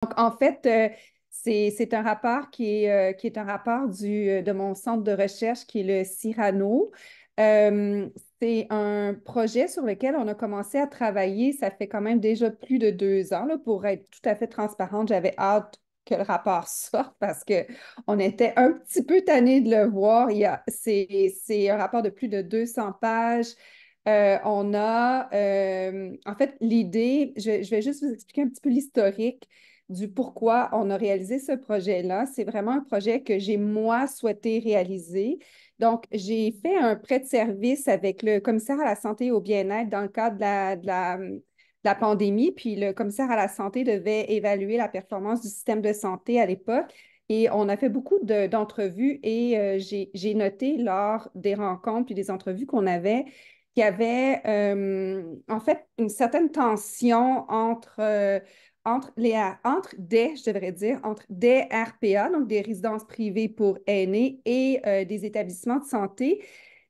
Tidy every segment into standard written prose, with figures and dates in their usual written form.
Donc, en fait, c'est un rapport qui est un rapport de mon centre de recherche qui est le Cyrano. Euh, c'est un projet sur lequel on a commencé à travailler. Ça fait quand même déjà plus de 2 ans, là, pour être tout à fait transparente. J'avais hâte que le rapport sorte parce qu'on était un petit peu tannés de le voir. C'est un rapport de plus de 200 pages. En fait, l'idée, je vais juste vous expliquer un petit peu l'historique du pourquoi on a réalisé ce projet-là. C'est vraiment un projet que j'ai, moi, souhaité réaliser. Donc, j'ai fait un prêt de service avec le commissaire à la santé et au bien-être dans le cadre de la pandémie. Puis, le commissaire à la santé devait évaluer la performance du système de santé à l'époque. Et on a fait beaucoup d'entrevues et j'ai noté lors des rencontres puis des entrevues qu'on avait qu'il y avait en fait une certaine tension je devrais dire, entre des RPA, donc des résidences privées pour aînés, et des établissements de santé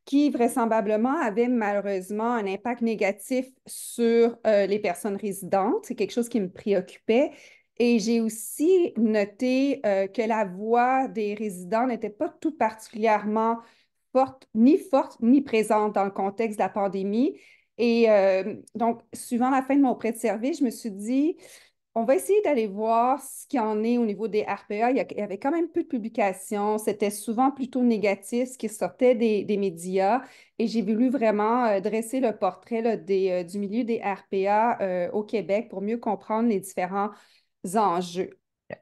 qui vraisemblablement avaient malheureusement un impact négatif sur les personnes résidentes. C'est quelque chose qui me préoccupait. Et j'ai aussi noté que la voix des résidents n'était pas tout particulièrement forte ni présente dans le contexte de la pandémie. Et donc, suivant la fin de mon prêt de service, je me suis dit, on va essayer d'aller voir ce qu'il y en est au niveau des RPA. Il y avait quand même peu de publications. C'était souvent plutôt négatif, ce qui sortait des médias. Et j'ai voulu vraiment dresser le portrait là, du milieu des RPA au Québec pour mieux comprendre les différents enjeux.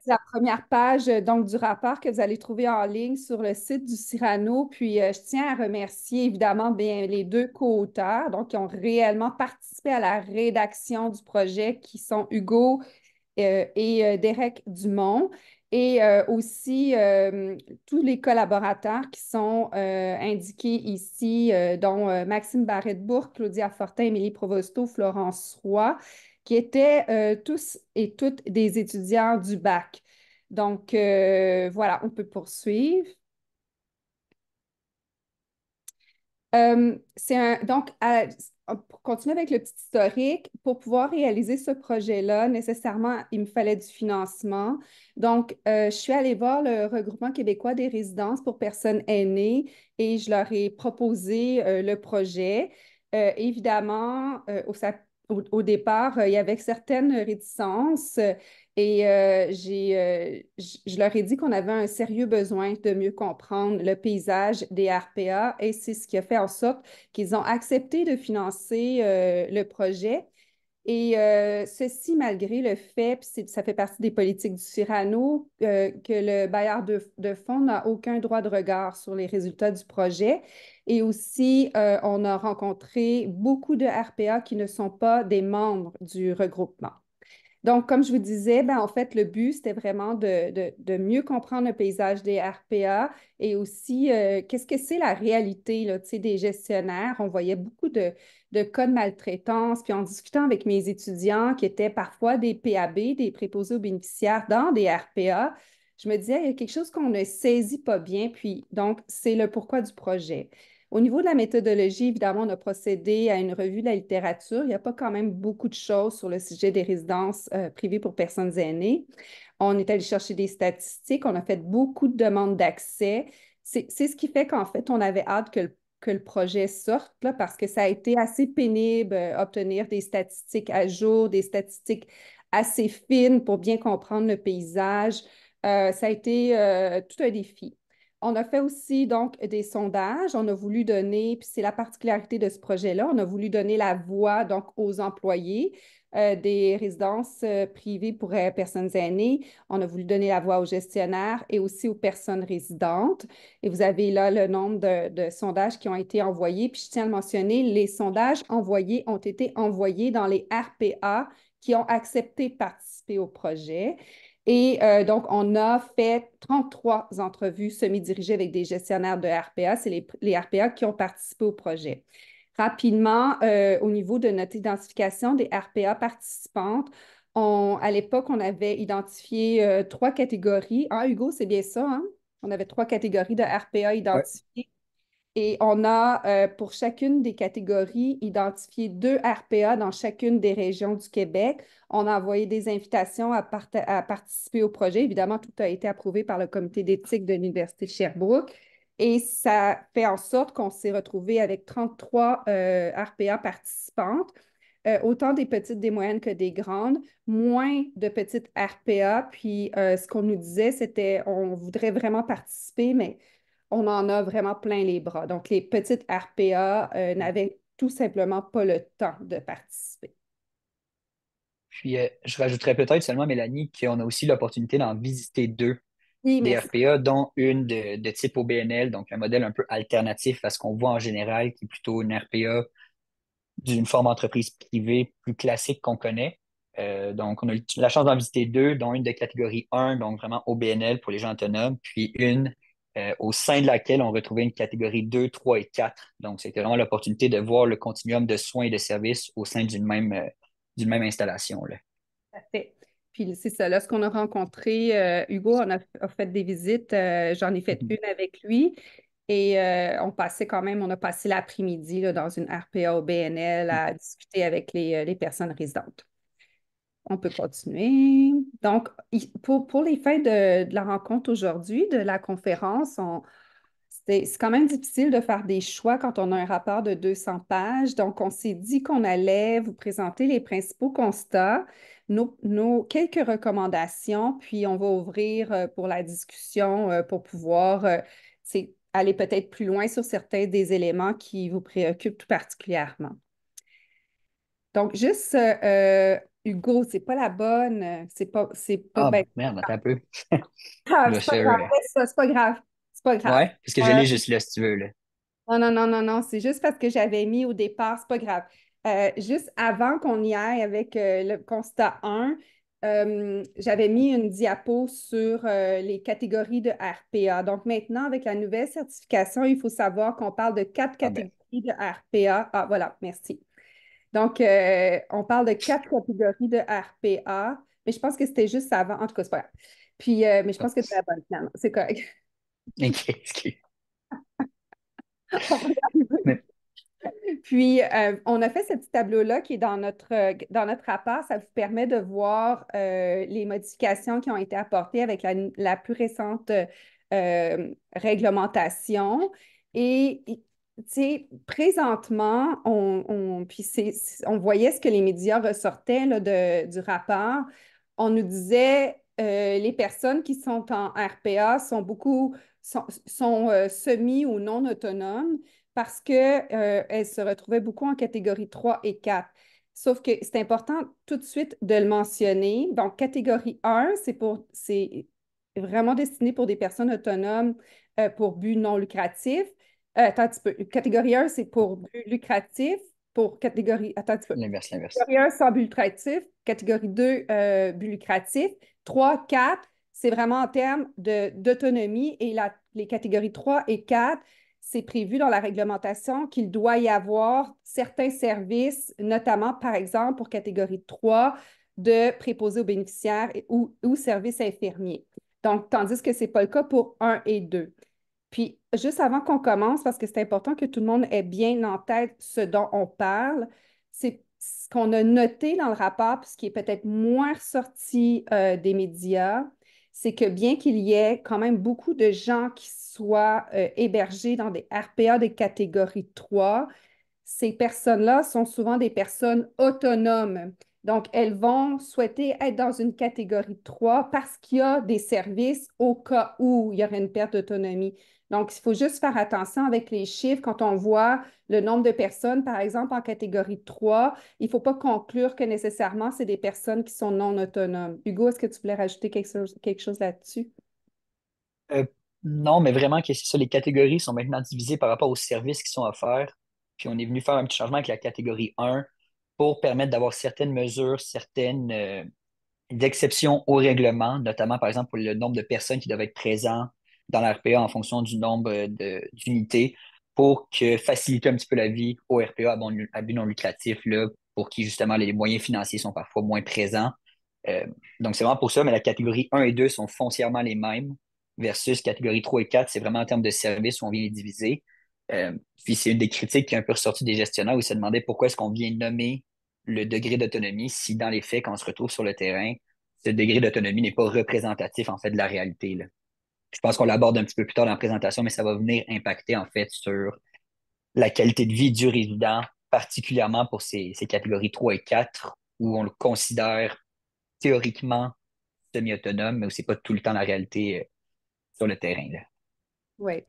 C'est la première page donc du rapport que vous allez trouver en ligne sur le site du Cyrano. Puis je tiens à remercier évidemment bien les deux co-auteurs, donc qui ont réellement participé à la rédaction du projet, qui sont Hugo et Derek Dumont, et aussi tous les collaborateurs qui sont indiqués ici, dont Maxime Barrette-Bourque, Claudia Fortin, Émilie Provosto, Florence Roy, qui étaient tous et toutes des étudiants du bac. Donc, voilà, on peut poursuivre. Pour continuer avec le petit historique, pour pouvoir réaliser ce projet-là, nécessairement, il me fallait du financement. Donc, je suis allée voir le Regroupement québécois des résidences pour personnes aînées et je leur ai proposé le projet. Évidemment, au départ, il y avait certaines réticences et je leur ai dit qu'on avait un sérieux besoin de mieux comprendre le paysage des RPA et c'est ce qui a fait en sorte qu'ils ont accepté de financer le projet. Et ceci malgré le fait, puis ça fait partie des politiques du Cyrano, que le bailleur de fonds n'a aucun droit de regard sur les résultats du projet. Et aussi, on a rencontré beaucoup de RPA qui ne sont pas des membres du regroupement. Donc, comme je vous disais, ben, en fait, le but, c'était vraiment de mieux comprendre le paysage des RPA et aussi qu'est-ce que c'est la réalité là, tu sais, des gestionnaires. On voyait beaucoup de cas de maltraitance, puis en discutant avec mes étudiants qui étaient parfois des PAB, des préposés aux bénéficiaires dans des RPA, je me disais, il y a quelque chose qu'on ne saisit pas bien, puis donc, c'est le pourquoi du projet. Au niveau de la méthodologie, évidemment, on a procédé à une revue de la littérature. Il n'y a pas quand même beaucoup de choses sur le sujet des résidences privées pour personnes aînées. On est allé chercher des statistiques, on a fait beaucoup de demandes d'accès. C'est ce qui fait qu'en fait, on avait hâte que le projet sorte, là, parce que ça a été assez pénible obtenir des statistiques à jour, des statistiques assez fines pour bien comprendre le paysage. Ça a été tout un défi. On a fait aussi donc des sondages. On a voulu donner, puis c'est la particularité de ce projet-là, on a voulu donner la voix donc aux employés des résidences privées pour personnes aînées. On a voulu donner la voix aux gestionnaires et aussi aux personnes résidentes. Et vous avez là le nombre de sondages qui ont été envoyés. Puis je tiens à le mentionner, les sondages envoyés ont été envoyés dans les RPA qui ont accepté de participer au projet. Et donc, on a fait 33 entrevues semi-dirigées avec des gestionnaires de RPA. C'est les RPA qui ont participé au projet. Rapidement, au niveau de notre identification des RPA participantes, à l'époque, on avait identifié 3 catégories. Ah, Hugo, c'est bien ça, hein? On avait 3 catégories de RPA Ouais. identifiées. Et on a, pour chacune des catégories, identifié 2 RPA dans chacune des régions du Québec. On a envoyé des invitations à participer au projet. Évidemment, tout a été approuvé par le comité d'éthique de l'Université de Sherbrooke. Et ça fait en sorte qu'on s'est retrouvé avec 33 RPA participantes, autant des petites, des moyennes que des grandes, moins de petites RPA. Puis ce qu'on nous disait, c'était on voudrait vraiment participer, mais on en a vraiment plein les bras. Donc, les petites RPA n'avaient tout simplement pas le temps de participer. Puis, je rajouterais peut-être seulement, Mélanie, qu'on a aussi l'opportunité d'en visiter deux Oui, des merci. RPA, dont une de type OBNL, donc un modèle un peu alternatif à ce qu'on voit en général, qui est plutôt une RPA d'une forme d'entreprise privée plus classique qu'on connaît. Donc, on a eu la chance d'en visiter deux, dont une de catégorie 1, donc vraiment OBNL pour les gens autonomes, puis une au sein de laquelle on retrouvait une catégorie 2, 3 et 4. Donc, c'était vraiment l'opportunité de voir le continuum de soins et de services au sein d'une même installation, là. Parfait. Puis c'est ça, là, ce qu'on a rencontré, Hugo a fait des visites, j'en ai fait une avec lui et on a passé l'après-midi là, dans une RPA au BNL à discuter avec les personnes résidentes. On peut continuer. Donc, pour les fins de la rencontre aujourd'hui, de la conférence, c'est quand même difficile de faire des choix quand on a un rapport de 200 pages. Donc, on s'est dit qu'on allait vous présenter les principaux constats, nos quelques recommandations, puis on va ouvrir pour la discussion pour pouvoir aller peut-être plus loin sur certains des éléments qui vous préoccupent tout particulièrement. Donc, juste, Hugo, c'est pas la bonne, c'est pas, Ah, ben, merde, attends un peu. Je vais c'est se pas faire. grave, c'est pas grave, c'est pas grave. Ouais, parce que je Euh, l'ai juste là, si tu veux, là. Non, non, non, non, non, c'est juste parce que j'avais mis au départ, c'est pas grave. Juste avant qu'on y aille avec le constat 1, j'avais mis une diapo sur les catégories de RPA. Donc maintenant, avec la nouvelle certification, il faut savoir qu'on parle de 4 catégories Ah ben, de RPA. Ah, voilà, merci. Donc, on parle de 4 catégories de RPA, mais je pense que c'était juste avant. En tout cas, c'est pas grave. Puis, mais je ah, pense que c'est la bonne finalement. C'est correct. ok, excuse. On va y arriver. Mais, Puis, on a fait ce petit tableau-là qui est dans notre rapport. Ça vous permet de voir les modifications qui ont été apportées avec la plus récente réglementation. Et, tu sais, présentement, puis on voyait ce que les médias ressortaient là, du rapport. On nous disait les personnes qui sont en RPA sont semi ou non autonomes parce qu'elle se retrouvait beaucoup en catégorie 3 et 4. Sauf que c'est important tout de suite de le mentionner. Donc, catégorie 1, c'est vraiment destiné pour des personnes autonomes pour but non lucratif. Attends un petit peu. Catégorie 1, c'est pour but lucratif. Attends un petit peu. l'inverse. Catégorie 1, sans but lucratif. Catégorie 2, but lucratif. 3, 4, c'est vraiment en termes d'autonomie. Et les catégories 3 et 4, c'est prévu dans la réglementation qu'il doit y avoir certains services, notamment, par exemple, pour catégorie 3, de préposés aux bénéficiaires ou services infirmiers. Donc, tandis que ce n'est pas le cas pour 1 et 2. Puis, juste avant qu'on commence, parce que c'est important que tout le monde ait bien en tête ce dont on parle, c'est ce qu'on a noté dans le rapport, puis ce qui est peut-être moins ressorti des médias, c'est que bien qu'il y ait quand même beaucoup de gens qui soient hébergés dans des RPA de catégorie 3, ces personnes-là sont souvent des personnes autonomes. Donc, elles vont souhaiter être dans une catégorie 3 parce qu'il y a des services au cas où il y aurait une perte d'autonomie. Donc, il faut juste faire attention avec les chiffres. Quand on voit le nombre de personnes, par exemple, en catégorie 3, il ne faut pas conclure que nécessairement, c'est des personnes qui sont non autonomes. Hugo, est-ce que tu voulais rajouter quelque chose là-dessus? Euh, non, mais vraiment que c'est ça, les catégories sont maintenant divisées par rapport aux services qui sont offerts. Puis on est venu faire un petit changement avec la catégorie 1 pour permettre d'avoir certaines mesures, certaines exceptions au règlement, notamment par exemple pour le nombre de personnes qui doivent être présentes dans la RPA en fonction du nombre d'unités pour faciliter un petit peu la vie au RPA à but non lucratif, là, pour qui justement les moyens financiers sont parfois moins présents. Euh, donc c'est vraiment pour ça, mais la catégorie 1 et 2 sont foncièrement les mêmes versus catégorie 3 et 4, c'est vraiment en termes de services où on vient les diviser. Puis c'est une des critiques qui est un peu ressortie des gestionnaires où ils se demandaient pourquoi est-ce qu'on vient nommer le degré d'autonomie si dans les faits, quand on se retrouve sur le terrain, ce degré d'autonomie n'est pas représentatif en fait de la réalité, là. Je pense qu'on l'aborde un petit peu plus tard dans la présentation, mais ça va venir impacter en fait sur la qualité de vie du résident, particulièrement pour ces catégories 3 et 4, où on le considère théoriquement semi-autonome, mais où c'est pas tout le temps la réalité sur le terrain, là. Oui.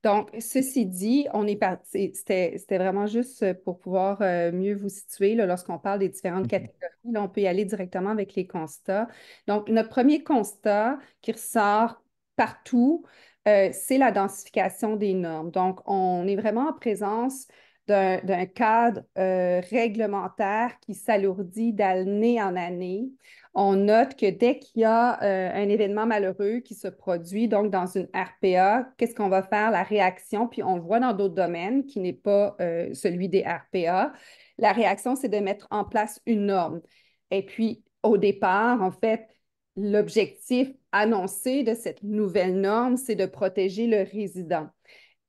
Donc, ceci dit, on est parti. C'était vraiment juste pour pouvoir mieux vous situer là, lorsqu'on parle des différentes Mhm. catégories. Là, on peut y aller directement avec les constats. Donc, notre premier constat qui ressort partout, c'est la densification des normes. Donc, on est vraiment en présence d'un cadre réglementaire qui s'alourdit d'année en année. On note que dès qu'il y a un événement malheureux qui se produit, donc dans une RPA, qu'est-ce qu'on va faire? La réaction, puis on le voit dans d'autres domaines qui n'est pas celui des RPA. La réaction, c'est de mettre en place une norme. Et puis, au départ, en fait, l'objectif annoncé de cette nouvelle norme, c'est de protéger le résident.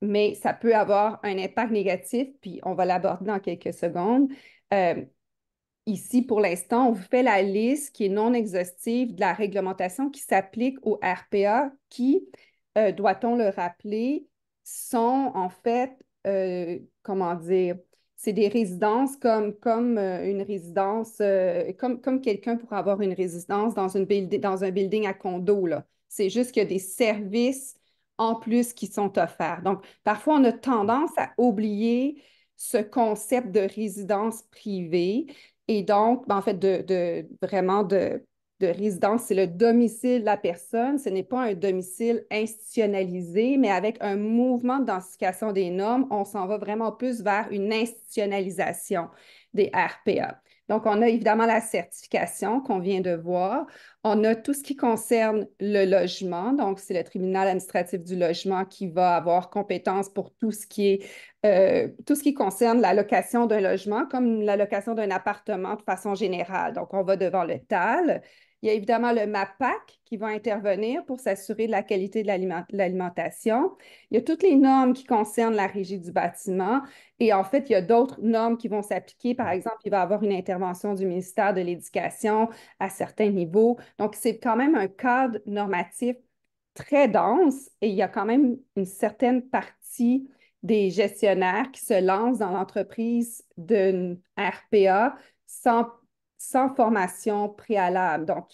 Mais ça peut avoir un impact négatif, puis on va l'aborder dans quelques secondes. Euh, Ici, pour l'instant, on vous fait la liste qui est non exhaustive de la réglementation qui s'applique aux RPA qui, doit-on le rappeler, sont en fait, comment dire, c'est des résidences comme une résidence, comme quelqu'un pourrait avoir une résidence dans un building à condo, là. C'est juste qu'il y a des services en plus qui sont offerts. Donc, parfois, on a tendance à oublier ce concept de résidence privée et donc, ben, en fait, vraiment de résidence, c'est le domicile de la personne. Ce n'est pas un domicile institutionnalisé, mais avec un mouvement de densification des normes, on s'en va vraiment plus vers une institutionnalisation des RPA. Donc, on a évidemment la certification qu'on vient de voir. On a tout ce qui concerne le logement. Donc, c'est le tribunal administratif du logement qui va avoir compétence pour tout ce qui concerne la location d'un logement, comme la location d'un appartement de façon générale. Donc, on va devant le TAL. Il y a évidemment le MAPAC qui va intervenir pour s'assurer de la qualité de l'alimentation. Il y a toutes les normes qui concernent la régie du bâtiment. Et en fait, il y a d'autres normes qui vont s'appliquer. Par exemple, il va y avoir une intervention du ministère de l'Éducation à certains niveaux. Donc, c'est quand même un cadre normatif très dense et il y a quand même une certaine partie des gestionnaires qui se lancent dans l'entreprise d'une RPA sans, sans formation préalable. Donc,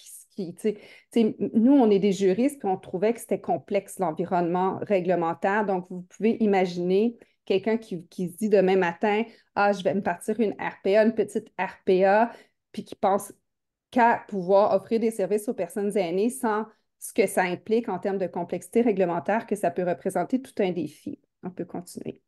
nous, on est des juristes, puis on trouvait que c'était complexe, l'environnement réglementaire. Donc, vous pouvez imaginer quelqu'un qui se dit demain matin, ah, je vais me partir une RPA, une petite RPA, puis qui pense qu'à pouvoir offrir des services aux personnes aînées sans ce que ça implique en termes de complexité réglementaire, que ça peut représenter tout un défi. On peut continuer.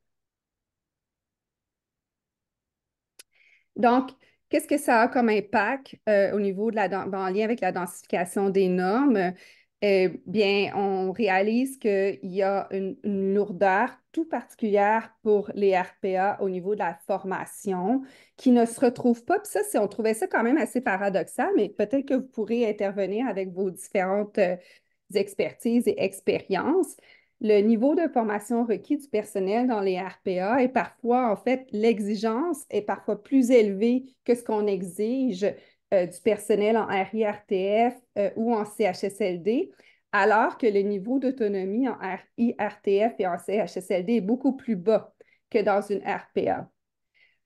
Donc, qu'est-ce que ça a comme impact au niveau de en lien avec la densification des normes? Eh bien, on réalise qu'il y a une lourdeur tout particulière pour les RPA au niveau de la formation qui ne se retrouve pas. Puis ça, on trouvait ça quand même assez paradoxal, mais peut-être que vous pourrez intervenir avec vos différentes expertises et expériences. Le niveau de formation requis du personnel dans les RPA est parfois, en fait, l'exigence est parfois plus élevée que ce qu'on exige du personnel en RIRTF ou en CHSLD, alors que le niveau d'autonomie en RIRTF et en CHSLD est beaucoup plus bas que dans une RPA.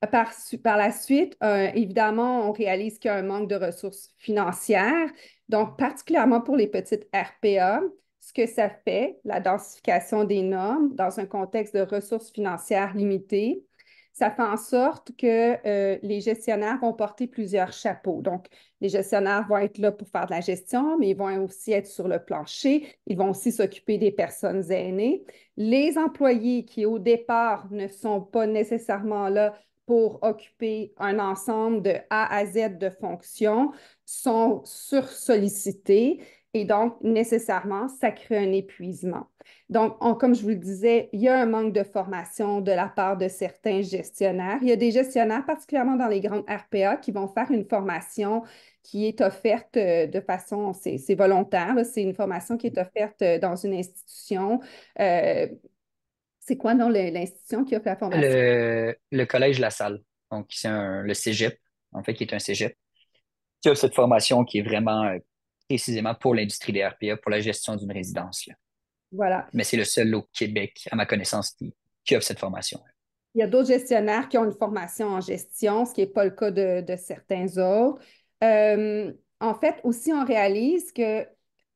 Par la suite, évidemment, on réalise qu'il y a un manque de ressources financières. Donc, particulièrement pour les petites RPA, ce que ça fait, la densification des normes dans un contexte de ressources financières limitées, ça fait en sorte que les gestionnaires vont porter plusieurs chapeaux. Donc, les gestionnaires vont être là pour faire de la gestion, mais ils vont aussi être sur le plancher. Ils vont aussi s'occuper des personnes aînées. Les employés qui, au départ, ne sont pas nécessairement là pour occuper un ensemble de A à Z de fonctions sont sursollicités et donc nécessairement ça crée un épuisement. Donc, comme je vous le disais, il y a un manque de formation de la part de certains gestionnaires. Il y a des gestionnaires, particulièrement dans les grandes RPA, qui vont faire une formation qui est offerte de façon, c'est volontaire, c'est une formation qui est offerte dans une institution. C'est quoi dans l'institution qui offre la formation? Le collège La Salle, donc c'est le cégep, en fait, qui est un cégep, qui a cette formation qui est vraiment précisément pour l'industrie des RPA, pour la gestion d'une résidence, là. Voilà. Mais c'est le seul au Québec, à ma connaissance, qui offre cette formation. Il y a d'autres gestionnaires qui ont une formation en gestion, ce qui n'est pas le cas de certains autres. En fait, aussi, on réalise que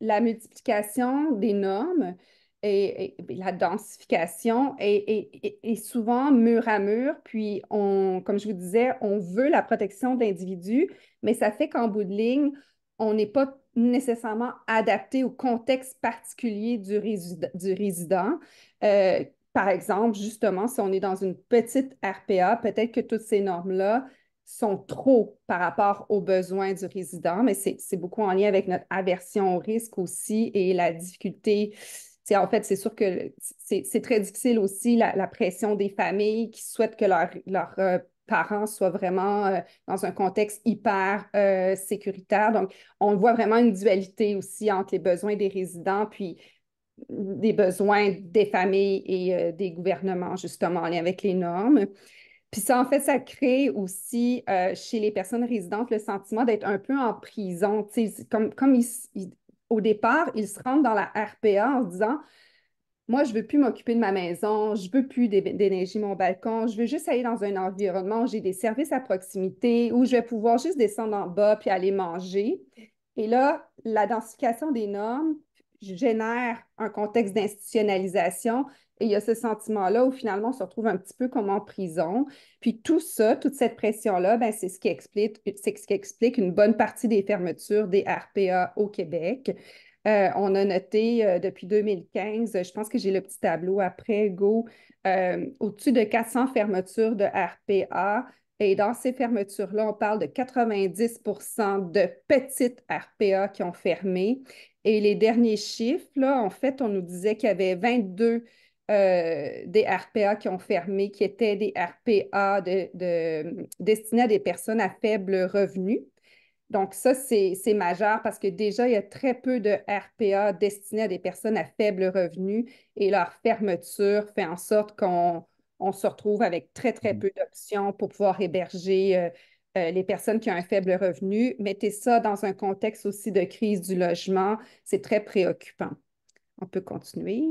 la multiplication des normes et la densification est souvent mur à mur. Puis, comme je vous disais, on veut la protection de l'individu, mais ça fait qu'en bout de ligne, on n'est pas nécessairement adapté au contexte particulier du résident. Euh, Par exemple, justement, si on est dans une petite RPA, peut-être que toutes ces normes-là sont trop par rapport aux besoins du résident, mais c'est beaucoup en lien avec notre aversion au risque aussi et la difficulté. En fait, c'est sûr que c'est très difficile aussi la pression des familles qui souhaitent que leurs parents soient vraiment dans un contexte hyper sécuritaire. Donc, on voit vraiment une dualité aussi entre les besoins des résidents, puis des besoins des familles et des gouvernements, justement, en lien avec les normes. Puis ça, en fait, ça crée aussi chez les personnes résidentes le sentiment d'être un peu en prison. Tu sais, comme au départ, ils se rendent dans la RPA en se disant, moi, je ne veux plus m'occuper de ma maison, je ne veux plus déneiger mon balcon, je veux juste aller dans un environnement où j'ai des services à proximité, où je vais pouvoir juste descendre en bas puis aller manger. Et là, la densification des normes génère un contexte d'institutionnalisation et il y a ce sentiment-là où finalement on se retrouve un petit peu comme en prison. Puis tout ça, toute cette pression-là, ben, c'est ce qui explique une bonne partie des fermetures des RPA au Québec. On a noté depuis 2015, je pense que j'ai le petit tableau après, Go, au-dessus de 400 fermetures de RPA. Et dans ces fermetures-là, on parle de 90 de petites RPA qui ont fermé. Et les derniers chiffres, là, en fait, on nous disait qu'il y avait 22 des RPA qui ont fermé, qui étaient des RPA destinés à des personnes à faible revenu. Donc, ça, c'est majeur parce que déjà, il y a très peu de RPA destinés à des personnes à faible revenu et leur fermeture fait en sorte qu'on se retrouve avec très, très Mhm. peu d'options pour pouvoir héberger les personnes qui ont un faible revenu. Mettez ça dans un contexte aussi de crise du logement, c'est très préoccupant. On peut continuer.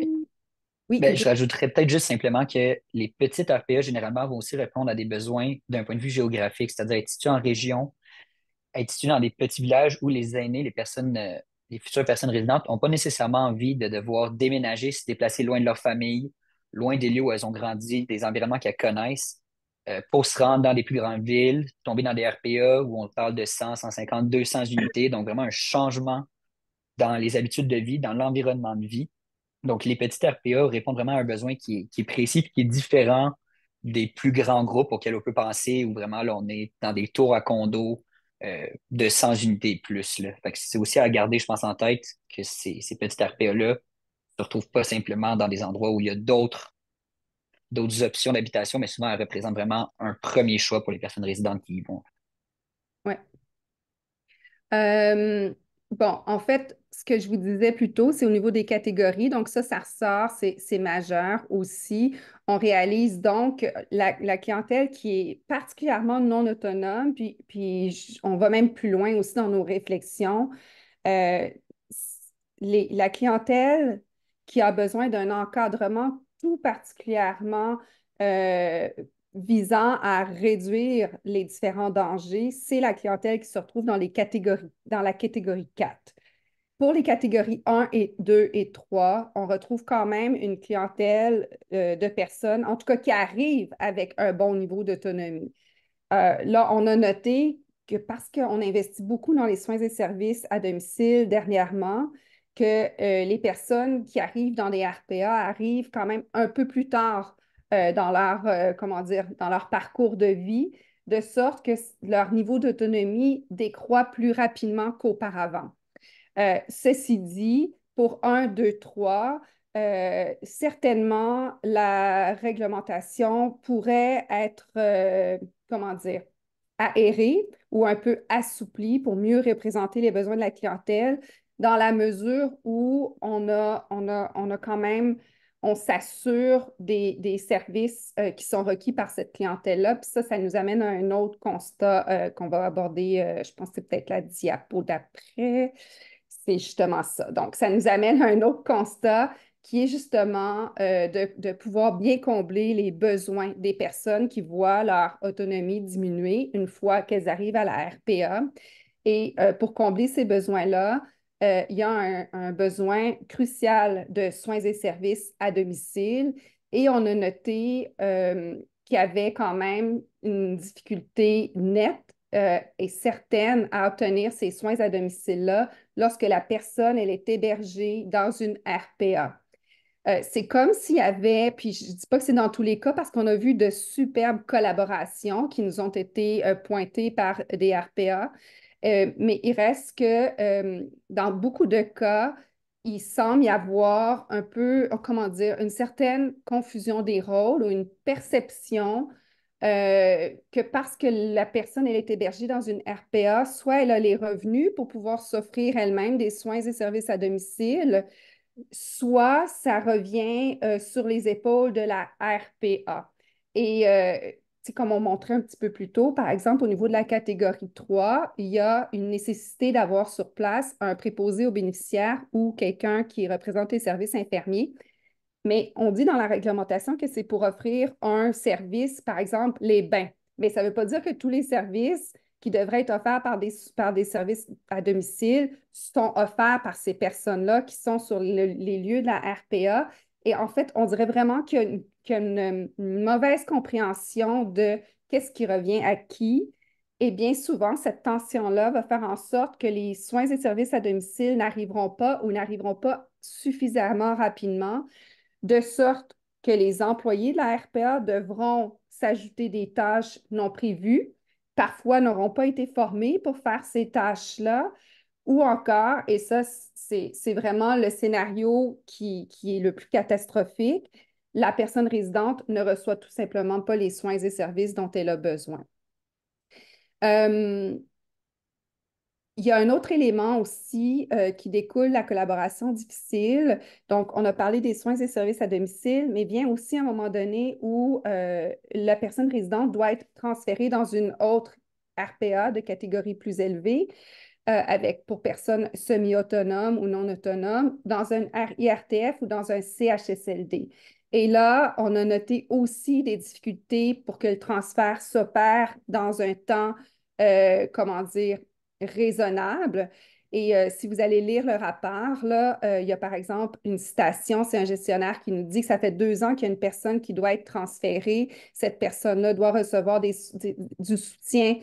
Oui, Ben, je rajouterais peut-être juste simplement que les petites RPA, généralement, vont aussi répondre à des besoins d'un point de vue géographique, c'est-à-dire être situées en région, être situées dans des petits villages où les aînés, les futures personnes résidentes, n'ont pas nécessairement envie de devoir déménager, se déplacer loin de leur famille, loin des lieux où elles ont grandi, des environnements qu'elles connaissent, pour se rendre dans des plus grandes villes, tomber dans des RPA où on parle de 100, 150, 200 unités, donc vraiment un changement dans les habitudes de vie, dans l'environnement de vie. Donc, les petites RPA répondent vraiment à un besoin qui est précis et qui est différent des plus grands groupes auxquels on peut penser, où vraiment là, on est dans des tours à condos de 100 unités et plus, là. Fait que c'est aussi à garder, je pense, en tête que ces petites RPA-là ne se retrouvent pas simplement dans des endroits où il y a d'autres options d'habitation, mais souvent elles représentent vraiment un premier choix pour les personnes résidentes qui y vont. oui. Euh, bon, en fait, ce que je vous disais plus tôt, c'est au niveau des catégories. Donc, ça ressort, c'est majeur aussi. On réalise donc la clientèle qui est particulièrement non autonome, puis on va même plus loin aussi dans nos réflexions. Euh, la clientèle qui a besoin d'un encadrement tout particulièrement euh, visant à réduire les différents dangers, c'est la clientèle qui se retrouve dans la catégorie 4. Pour les catégories 1 et 2 et 3, on retrouve quand même une clientèle de personnes, en tout cas qui arrivent avec un bon niveau d'autonomie. Là, on a noté que parce qu'on investit beaucoup dans les soins et services à domicile dernièrement, que les personnes qui arrivent dans des RPA arrivent quand même un peu plus tard dans leur, comment dire, dans leur parcours de vie, de sorte que leur niveau d'autonomie décroît plus rapidement qu'auparavant. Ceci dit, pour un, 2, 3, certainement, la réglementation pourrait être, comment dire, aérée ou un peu assouplie pour mieux représenter les besoins de la clientèle dans la mesure où on a quand même, on s'assure des services qui sont requis par cette clientèle-là. Puis ça nous amène à un autre constat qu'on va aborder, je pense que c'est peut-être la diapo d'après. C'est justement ça. Donc, ça nous amène à un autre constat qui est justement de pouvoir bien combler les besoins des personnes qui voient leur autonomie diminuer une fois qu'elles arrivent à la RPA. Et pour combler ces besoins-là, il y a un besoin crucial de soins et services à domicile et on a noté qu'il y avait quand même une difficulté nette et certaine à obtenir ces soins à domicile-là lorsque la personne elle est hébergée dans une RPA. C'est comme s'il y avait, puis je ne dis pas que c'est dans tous les cas parce qu'on a vu de superbes collaborations qui nous ont été pointées par des RPA, mais il reste que dans beaucoup de cas, il semble y avoir un peu, comment dire, une certaine confusion des rôles ou une perception que parce que la personne elle est hébergée dans une RPA, soit elle a les revenus pour pouvoir s'offrir elle-même des soins et services à domicile, soit ça revient sur les épaules de la RPA. Et comme on montrait un petit peu plus tôt, par exemple, au niveau de la catégorie 3, il y a une nécessité d'avoir sur place un préposé aux bénéficiaires ou quelqu'un qui représente les services infirmiers. Mais on dit dans la réglementation que c'est pour offrir un service, par exemple, les bains. Mais ça ne veut pas dire que tous les services qui devraient être offerts par des services à domicile sont offerts par ces personnes-là qui sont sur les lieux de la RPA. Et en fait, on dirait vraiment qu'il y a une mauvaise compréhension de qu'est-ce qui revient à qui. Et bien souvent, cette tension-là va faire en sorte que les soins et services à domicile n'arriveront pas ou n'arriveront pas suffisamment rapidement de sorte que les employés de la RPA devront s'ajouter des tâches non prévues, parfois n'auront pas été formés pour faire ces tâches-là, ou encore, et ça, c'est vraiment le scénario qui est le plus catastrophique, la personne résidente ne reçoit tout simplement pas les soins et services dont elle a besoin. Euh, Il y a un autre élément aussi qui découle de la collaboration difficile. Donc, on a parlé des soins et services à domicile, mais vient aussi à un moment donné où la personne résidente doit être transférée dans une autre RPA de catégorie plus élevée, avec pour personnes semi-autonomes ou non autonomes, dans un IRTF ou dans un CHSLD. Et là, on a noté aussi des difficultés pour que le transfert s'opère dans un temps, comment dire, raisonnable. Et si vous allez lire le rapport, là, il y a par exemple une citation, c'est un gestionnaire qui nous dit que ça fait 2 ans qu'il y a une personne qui doit être transférée. Cette personne-là doit recevoir du soutien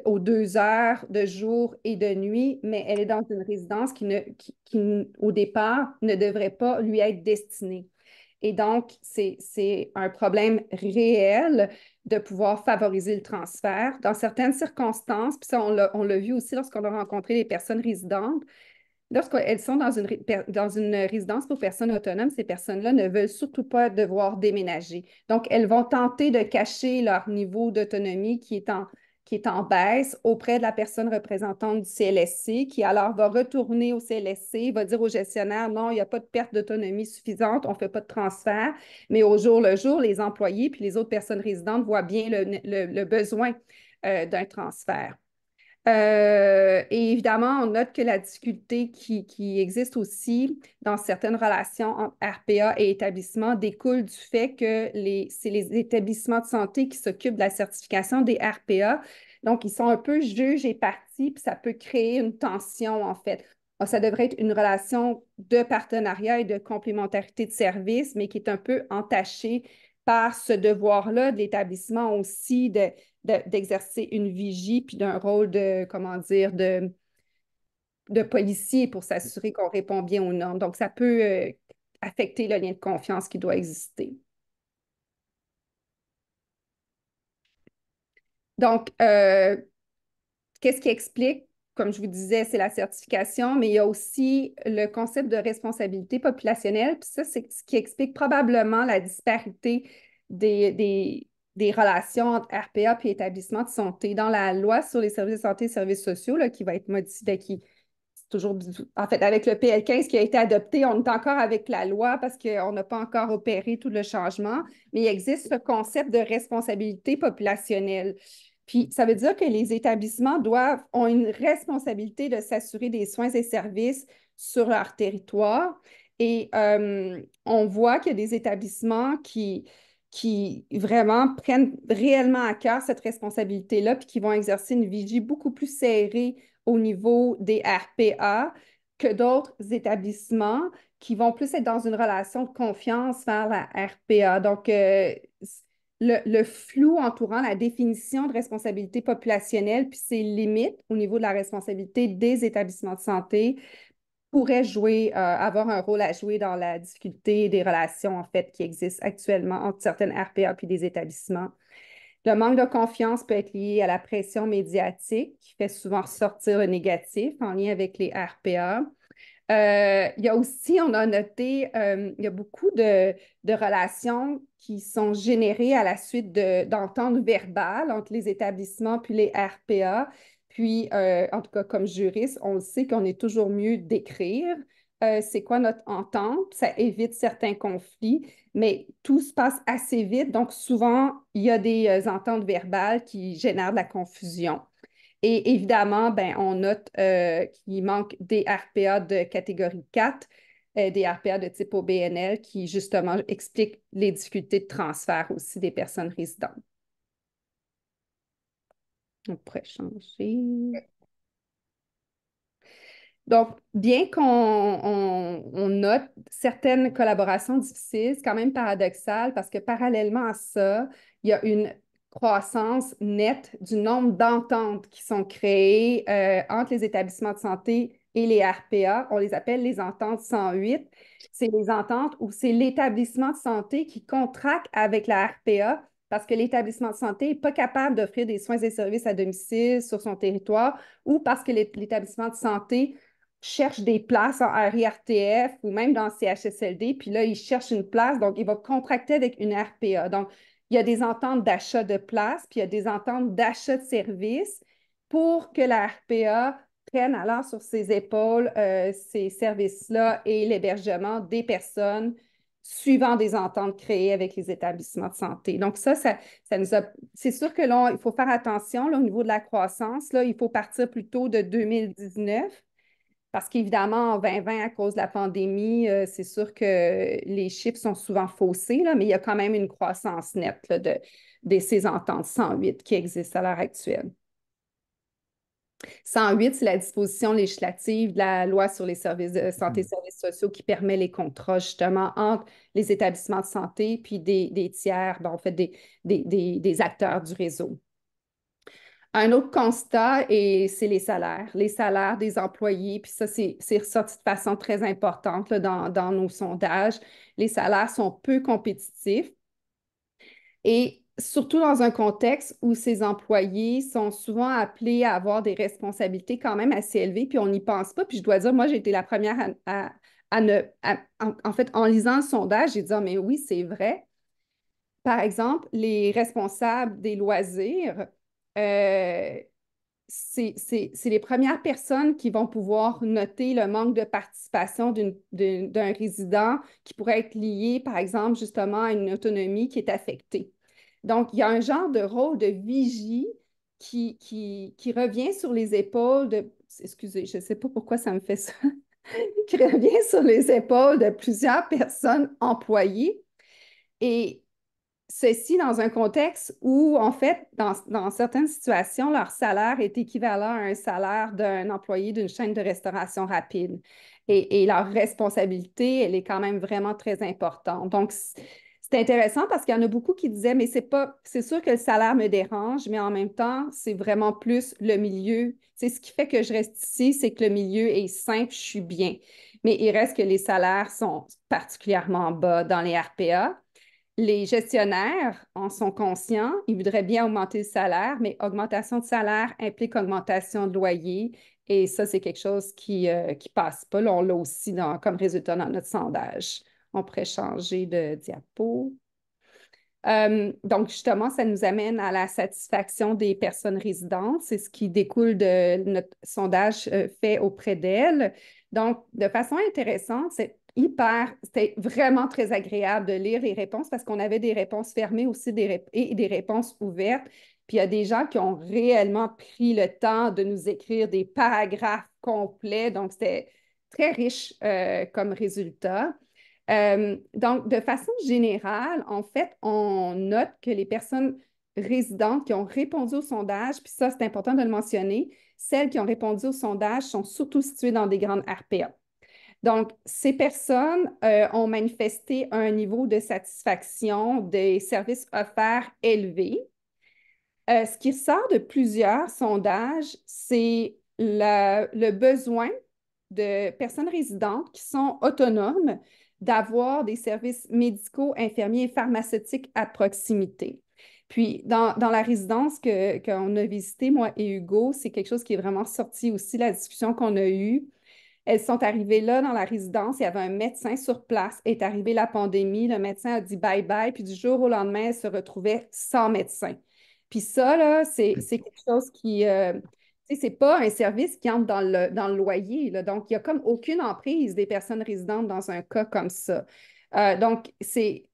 aux 2 heures de jour et de nuit, mais elle est dans une résidence qui, au départ, ne devrait pas lui être destinée. Et donc, c'est un problème réel de pouvoir favoriser le transfert. Dans certaines circonstances, puis ça, on l'a vu aussi lorsqu'on a rencontré les personnes résidentes, lorsqu'elles sont dans une résidence pour personnes autonomes, ces personnes-là ne veulent surtout pas devoir déménager. Donc, elles vont tenter de cacher leur niveau d'autonomie qui est en baisse auprès de la personne représentante du CLSC, qui alors va retourner au CLSC, va dire au gestionnaire, non, il n'y a pas de perte d'autonomie suffisante, on ne fait pas de transfert. Mais au jour le jour, les employés puis les autres personnes résidentes voient bien le besoin d'un transfert. Et évidemment, on note que la difficulté qui existe aussi dans certaines relations entre RPA et établissements découle du fait que c'est les établissements de santé qui s'occupent de la certification des RPA. Donc, ils sont un peu juges et parties, puis ça peut créer une tension, en fait. Ça devrait être une relation de partenariat et de complémentarité de services, mais qui est un peu entachée par ce devoir-là de l'établissement aussi d'exercer une vigie puis d'un rôle de, comment dire, de policier pour s'assurer qu'on répond bien aux normes. Donc, ça peut affecter le lien de confiance qui doit exister. Donc, qu'est-ce qui explique? Comme je vous disais, c'est la certification, mais il y a aussi le concept de responsabilité populationnelle. Puis ça, c'est ce qui explique probablement la disparité des relations entre RPA et établissements de santé. Dans la loi sur les services de santé et services sociaux, là, qui va être modifiée, c'est toujours, en fait, avec le PL15 qui a été adopté, on est encore avec la loi parce qu'on n'a pas encore opéré tout le changement, mais il existe ce concept de responsabilité populationnelle. Puis, ça veut dire que les établissements ont une responsabilité de s'assurer des soins et services sur leur territoire. Et on voit qu'il y a des établissements qui vraiment prennent réellement à cœur cette responsabilité-là, puis qui vont exercer une vigie beaucoup plus serrée au niveau des RPA que d'autres établissements qui vont plus être dans une relation de confiance vers la RPA. Donc, le flou entourant la définition de responsabilité populationnelle puis ses limites au niveau de la responsabilité des établissements de santé pourrait avoir un rôle à jouer dans la difficulté des relations, en fait, qui existent actuellement entre certaines RPA puis des établissements. Le manque de confiance peut être lié à la pression médiatique qui fait souvent ressortir le négatif en lien avec les RPA. Il y a aussi, on a noté, il y a beaucoup de relations qui sont générées à la suite d'ententes verbales entre les établissements puis les RPA. Puis, en tout cas, comme juriste, on le sait qu'on est toujours mieux d'écrire. C'est quoi notre entente? Ça évite certains conflits, mais tout se passe assez vite. Donc, souvent, il y a des ententes verbales qui génèrent de la confusion. Et évidemment, ben, on note qu'il manque des RPA de catégorie 4, des RPA de type OBNL qui, justement, expliquent les difficultés de transfert aussi des personnes résidentes. On pourrait changer. Donc, bien qu'on note certaines collaborations difficiles, c'est quand même paradoxal parce que parallèlement à ça, il y a une croissance nette du nombre d'ententes qui sont créées entre les établissements de santé et les RPA. On les appelle les ententes 108. C'est les ententes où c'est l'établissement de santé qui contracte avec la RPA parce que l'établissement de santé n'est pas capable d'offrir des soins et services à domicile sur son territoire ou parce que l'établissement de santé cherche des places en RIRTF ou même dans CHSLD, puis là, il cherche une place, donc il va contracter avec une RPA. Donc, il y a des ententes d'achat de place, puis il y a des ententes d'achat de services pour que la RPA prenne alors sur ses épaules ces services-là et l'hébergement des personnes suivant des ententes créées avec les établissements de santé. Donc, ça nous a... C'est sûr que là, il faut faire attention là, au niveau de la croissance. Là, il faut partir plutôt de 2019 parce qu'évidemment, en 2020, à cause de la pandémie, c'est sûr que les chiffres sont souvent faussés, là, mais il y a quand même une croissance nette là, de ces ententes 108 qui existent à l'heure actuelle. 108, c'est la disposition législative de la loi sur les services de santé et Hmm. services sociaux qui permet les contrats justement entre les établissements de santé puis des tiers, ben, en fait, des acteurs du réseau. Un autre constat, et c'est les salaires des employés, puis ça, c'est ressorti de façon très importante là, dans nos sondages. Les salaires sont peu compétitifs et surtout dans un contexte où ces employés sont souvent appelés à avoir des responsabilités quand même assez élevées, puis on n'y pense pas. Puis je dois dire, moi, j'ai été la première en fait, en lisant le sondage, j'ai dit, ah, mais oui, c'est vrai. Par exemple, les responsables des loisirs, euh, c'est les premières personnes qui vont pouvoir noter le manque de participation d'un résident qui pourrait être lié, par exemple, justement à une autonomie qui est affectée. Donc, il y a un genre de rôle de vigie qui revient sur les épaules de... Excusez, je ne sais pas pourquoi ça me fait ça. Qui revient sur les épaules de plusieurs personnes employées. Et ceci dans un contexte où, en fait, dans certaines situations, leur salaire est équivalent à un salaire d'un employé d'une chaîne de restauration rapide. Et leur responsabilité, elle est quand même vraiment très importante. Donc, c'est intéressant parce qu'il y en a beaucoup qui disaient, mais c'est sûr que le salaire me dérange, mais en même temps, c'est vraiment plus le milieu. C'est ce qui fait que je reste ici, c'est que le milieu est simple, je suis bien. Mais il reste que les salaires sont particulièrement bas dans les RPA. Les gestionnaires en sont conscients, ils voudraient bien augmenter le salaire, mais augmentation de salaire implique augmentation de loyer. Et ça, c'est quelque chose qui passe pas. Là, on l'a aussi comme résultat dans notre sondage. On pourrait changer de diapo. Donc, justement, ça nous amène à la satisfaction des personnes résidentes. C'est ce qui découle de notre sondage fait auprès d'elles. Donc, de façon intéressante, c'était vraiment très agréable de lire les réponses parce qu'on avait des réponses fermées aussi et des réponses ouvertes. Puis il y a des gens qui ont réellement pris le temps de nous écrire des paragraphes complets. Donc, c'était très riche comme résultat. Donc, de façon générale, en fait, on note que les personnes résidentes qui ont répondu au sondage, puis ça, c'est important de le mentionner, celles qui ont répondu au sondage sont surtout situées dans des grandes RPA. Donc, ces personnes ont manifesté un niveau de satisfaction des services offerts élevé. Ce qui ressort de plusieurs sondages, c'est le besoin de personnes résidentes qui sont autonomes d'avoir des services médicaux, infirmiers et pharmaceutiques à proximité. Puis, dans la résidence qu'on a visitée, moi et Hugo, c'est quelque chose qui est vraiment sorti aussi, la discussion qu'on a eue. Elles sont arrivées là dans la résidence, il y avait un médecin sur place, est arrivée la pandémie, le médecin a dit bye-bye, puis du jour au lendemain, elle se retrouvait sans médecin. Puis ça, là, c'est quelque chose qui, tu sais, c'est pas un service qui entre dans le loyer, là. Donc, il n'y a comme aucune emprise des personnes résidentes dans un cas comme ça. Donc, tu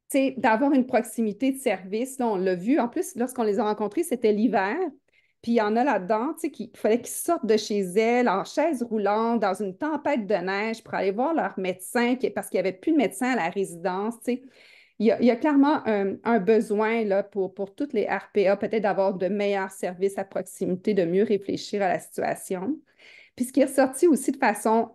sais, d'avoir une proximité de service, là, on l'a vu. En plus, lorsqu'on les a rencontrés, c'était l'hiver. Puis il y en a là-dedans, tu sais, qu'il fallait qu'ils sortent de chez elles en chaise roulante, dans une tempête de neige pour aller voir leur médecin, parce qu'il n'y avait plus de médecin à la résidence, tu sais. Il y a clairement un besoin là, pour toutes les RPA, peut-être d'avoir de meilleurs services à proximité, de mieux réfléchir à la situation. Puis ce qui est ressorti aussi de façon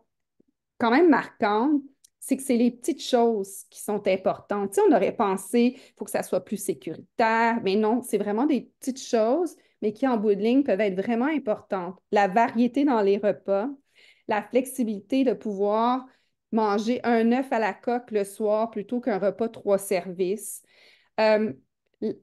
quand même marquante, c'est que c'est les petites choses qui sont importantes. Tu sais, on aurait pensé qu'il faut que ça soit plus sécuritaire, mais non, c'est vraiment des petites choses, mais qui en bout de ligne peuvent être vraiment importantes. La variété dans les repas, la flexibilité de pouvoir manger un œuf à la coque le soir plutôt qu'un repas trois services. Euh,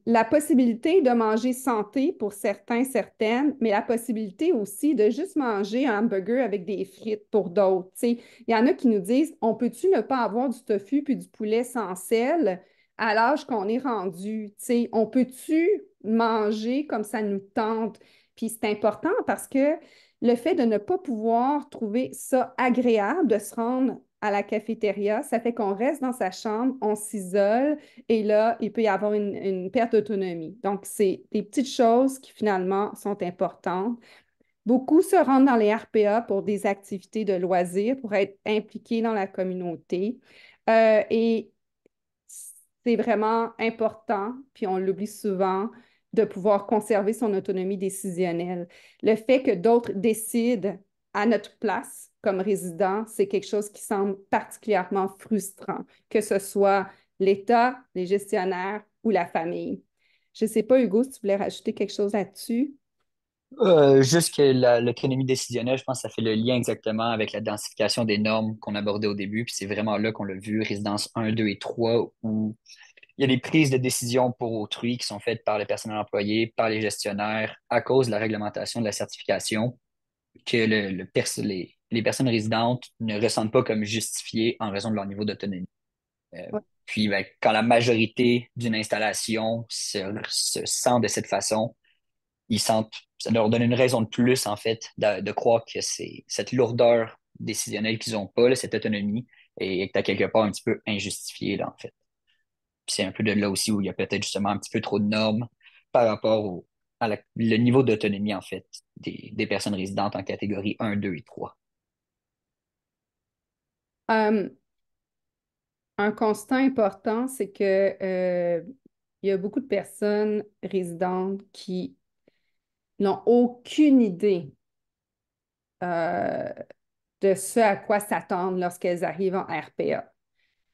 la possibilité de manger santé pour certains, certaines, mais la possibilité aussi de juste manger un hamburger avec des frites pour d'autres. Tu sais, il y en a qui nous disent, on peut-tu ne pas avoir du tofu puis du poulet sans sel à l'âge qu'on est rendu? Tu sais, on peut-tu manger comme ça nous tente? Puis c'est important parce que le fait de ne pas pouvoir trouver ça agréable de se rendre à la cafétéria, ça fait qu'on reste dans sa chambre, on s'isole et là, il peut y avoir une perte d'autonomie. Donc, c'est des petites choses qui finalement sont importantes. Beaucoup se rendent dans les RPA pour des activités de loisirs, pour être impliqués dans la communauté. Et c'est vraiment important, puis on l'oublie souvent, de pouvoir conserver son autonomie décisionnelle. Le fait que d'autres décident à notre place comme résident, c'est quelque chose qui semble particulièrement frustrant, que ce soit l'État, les gestionnaires ou la famille. Je ne sais pas, Hugo, si tu voulais rajouter quelque chose là-dessus. Juste que l'autonomie décisionnelle, je pense que ça fait le lien exactement avec la densification des normes qu'on abordait au début. Puis c'est vraiment là qu'on l'a vu, résidence 1, 2 et 3, où il y a des prises de décision pour autrui qui sont faites par le personnel employé, par les gestionnaires, à cause de la réglementation de la certification, que les personnes résidentes ne ressentent pas comme justifiées en raison de leur niveau d'autonomie. Euh, Ouais. puis, ben, quand la majorité d'une installation se sent de cette façon, ils sentent, ça leur donne une raison de plus, en fait, de croire que c'est cette lourdeur décisionnelle qu'ils n'ont pas, là, cette autonomie, et que tu quelque part un petit peu injustifiée, là, en fait. Puis c'est un peu de là aussi où il y a peut-être justement un petit peu trop de normes par rapport le niveau d'autonomie, en fait, des personnes résidentes en catégorie 1, 2 et 3. Euh, un constat important, c'est que il y a beaucoup de personnes résidentes qui n'ont aucune idée euh, de ce à quoi s'attendre lorsqu'elles arrivent en RPA.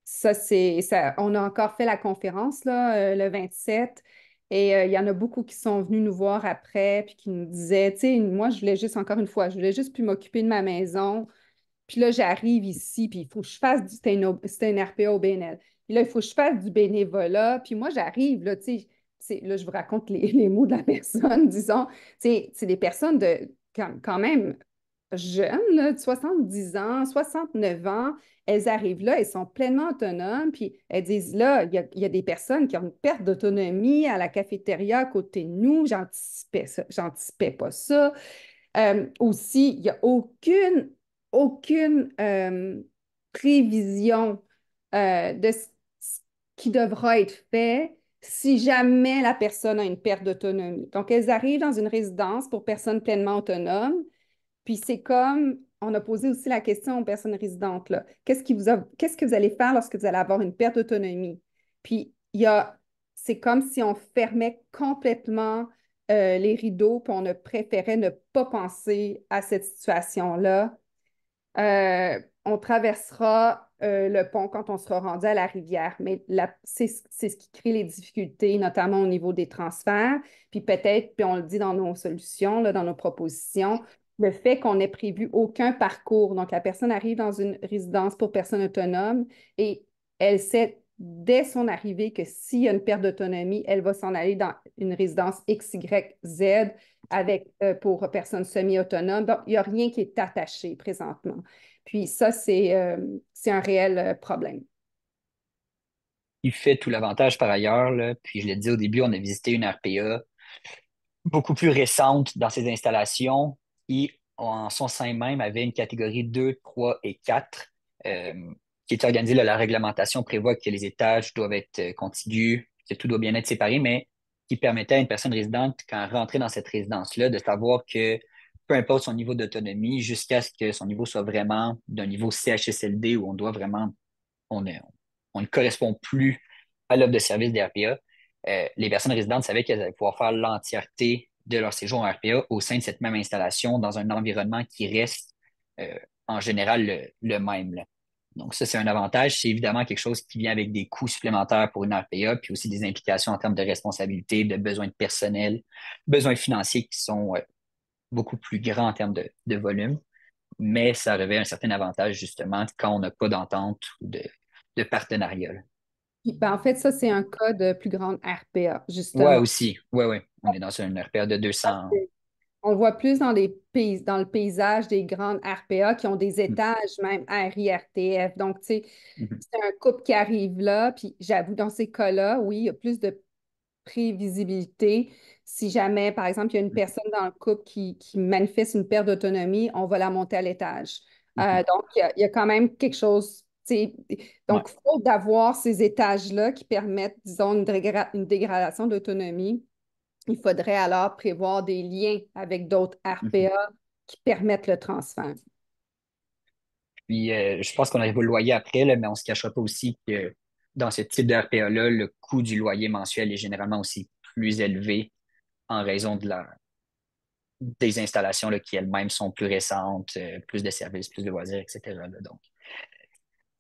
Ça, c'est ça. On a encore fait la conférence là, le 27 et il y en a beaucoup qui sont venus nous voir après puis qui nous disaient, tu sais, moi, je voulais juste, encore une fois, je voulais juste plus m'occuper de ma maison. Puis là, j'arrive ici, puis il faut que je fasse c'était une RPA au BNL. Puis là, il faut que je fasse du bénévolat. Puis moi, j'arrive, là, tu sais, là, je vous raconte les mots de la personne, disons. Tu sais, c'est des personnes de quand même jeunes, là, de 70 ans, 69 ans, elles arrivent là, elles sont pleinement autonomes, puis elles disent, là, il y a des personnes qui ont une perte d'autonomie à la cafétéria à côté de nous, j'anticipais pas ça. Aussi, il n'y a aucune prévision de ce qui devra être fait si jamais la personne a une perte d'autonomie. Donc, elles arrivent dans une résidence pour personnes pleinement autonomes, puis c'est comme, on a posé aussi la question aux personnes résidentes, là, qu'est-ce que vous allez faire lorsque vous allez avoir une perte d'autonomie? Puis c'est comme si on fermait complètement les rideaux, puis on ne préférait ne pas penser à cette situation-là. On traversera le pont quand on sera rendu à la rivière, mais c'est ce qui crée les difficultés, notamment au niveau des transferts. Puis peut-être, puis on le dit dans nos solutions, là, dans nos propositions, le fait qu'on n'ait prévu aucun parcours. Donc, la personne arrive dans une résidence pour personnes autonomes et elle sait dès son arrivée que s'il y a une perte d'autonomie, elle va s'en aller dans une résidence X, Y, Z avec, pour personnes semi-autonomes. Donc, il n'y a rien qui est attaché présentement. Puis ça, c'est un réel problème. Il fait tout l'avantage par ailleurs, là, puis je l'ai dit au début, on a visité une RPA beaucoup plus récente dans ses installations qui, en son sein même, avait une catégorie 2, 3 et 4 euh, qui est organisée. Là, la réglementation prévoit que les étages doivent être contigus, que tout doit bien être séparé, mais qui permettait à une personne résidente, quand elle rentrait dans cette résidence-là, de savoir que peu importe son niveau d'autonomie, jusqu'à ce que son niveau soit vraiment d'un niveau CHSLD où on doit vraiment, on, est- on ne correspond plus à l'offre de service des RPA, les personnes résidentes savaient qu'elles allaient pouvoir faire l'entièreté de leur séjour en RPA au sein de cette même installation dans un environnement qui reste en général le même, là. Donc ça, c'est un avantage. C'est évidemment quelque chose qui vient avec des coûts supplémentaires pour une RPA, puis aussi des implications en termes de responsabilité, de besoins de personnel, besoins financiers qui sont beaucoup plus grands en termes de volume. Mais ça revêt un certain avantage justement quand on n'a pas d'entente ou de partenariat, là. Puis, ben, en fait, ça, c'est un cas de plus grande RPA, Ouais, justement. aussi. Ouais, ouais. On est dans une RPA de 200. On voit plus dans le paysage des grandes RPA qui ont des étages, même RIRTF. Donc, tu sais, Mhm. c'est un couple qui arrive là. Puis, j'avoue, dans ces cas-là, oui, il y a plus de prévisibilité. Si jamais, par exemple, il y a une personne dans le couple qui manifeste une perte d'autonomie, on va la monter à l'étage. Mhm. Donc, il y a quand même quelque chose, tu sais, Ouais. donc, faute d'avoir ces étages-là qui permettent, disons, une dégradation d'autonomie, il faudrait alors prévoir des liens avec d'autres Mhm. RPA qui permettent le transfert. Puis, je pense qu'on arrive au loyer après, là, mais on ne se cachera pas aussi que dans ce type de RPA-là, le coût du loyer mensuel est généralement aussi plus élevé en raison des installations là, qui elles-mêmes sont plus récentes, plus de services, plus de loisirs, etc., là. Donc,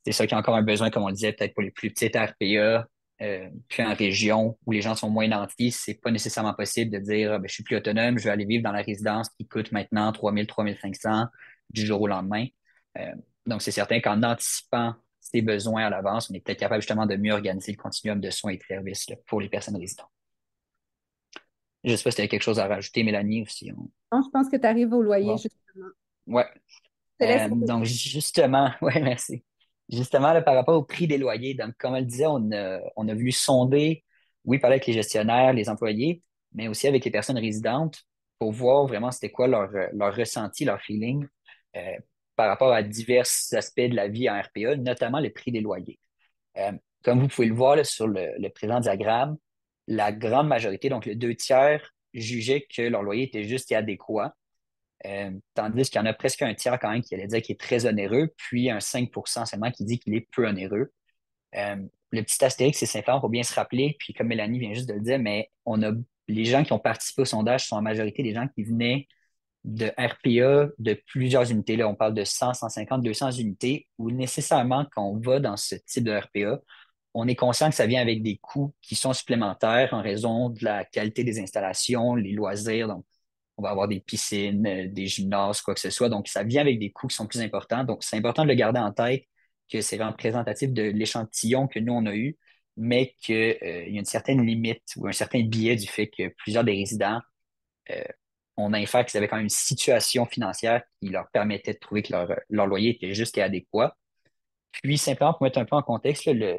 c'est ça qui a encore un besoin, comme on le disait, peut-être pour les plus petites RPA, puis en région où les gens sont moins nantis, c'est pas nécessairement possible de dire, ah, ben, je suis plus autonome, je vais aller vivre dans la résidence qui coûte maintenant 3 000, 3 500 du jour au lendemain. Euh, donc, c'est certain qu'en anticipant ces besoins à l'avance, on est peut-être capable justement de mieux organiser le continuum de soins et de services là, pour les personnes résidentes. Je sais pas si tu avais quelque chose à rajouter, Mélanie, ou si on... Donc, je pense que tu arrives au loyer, Bon. justement. Ouais. Je te laisse. Donc, justement, ouais, merci. Justement, là, par rapport au prix des loyers, donc, comme elle disait, on a voulu sonder, oui, parler avec les gestionnaires, les employés, mais aussi avec les personnes résidentes pour voir vraiment c'était quoi leur ressenti, leur feeling euh, par rapport à divers aspects de la vie en RPA, notamment le prix des loyers. Euh, Comme vous pouvez le voir là, sur le présent diagramme, la grande majorité, donc le 2 tiers, jugeaient que leur loyer était juste et adéquat. Tandis qu'il y en a presque un tiers quand même qui allait dire qu'il est très onéreux, puis un 5% seulement qui dit qu'il est peu onéreux. Euh, le petit astérix, c'est simplement pour bien se rappeler, puis comme Mélanie vient juste de le dire, mais les gens qui ont participé au sondage sont en majorité des gens qui venaient de RPA de plusieurs unités. Là, on parle de 100, 150, 200 unités, où nécessairement, quand on va dans ce type de RPA, on est conscient que ça vient avec des coûts qui sont supplémentaires en raison de la qualité des installations, les loisirs. Donc, on va avoir des piscines, des gymnases, quoi que ce soit. Donc, ça vient avec des coûts qui sont plus importants. Donc, c'est important de le garder en tête que c'est représentatif de l'échantillon que nous, on a eu, mais qu'il y a une certaine limite ou un certain biais du fait que plusieurs des résidents euh, on a infer qu'ils avaient quand même une situation financière qui leur permettait de trouver que leur loyer était juste et adéquat. Puis, simplement pour mettre un peu en contexte, là,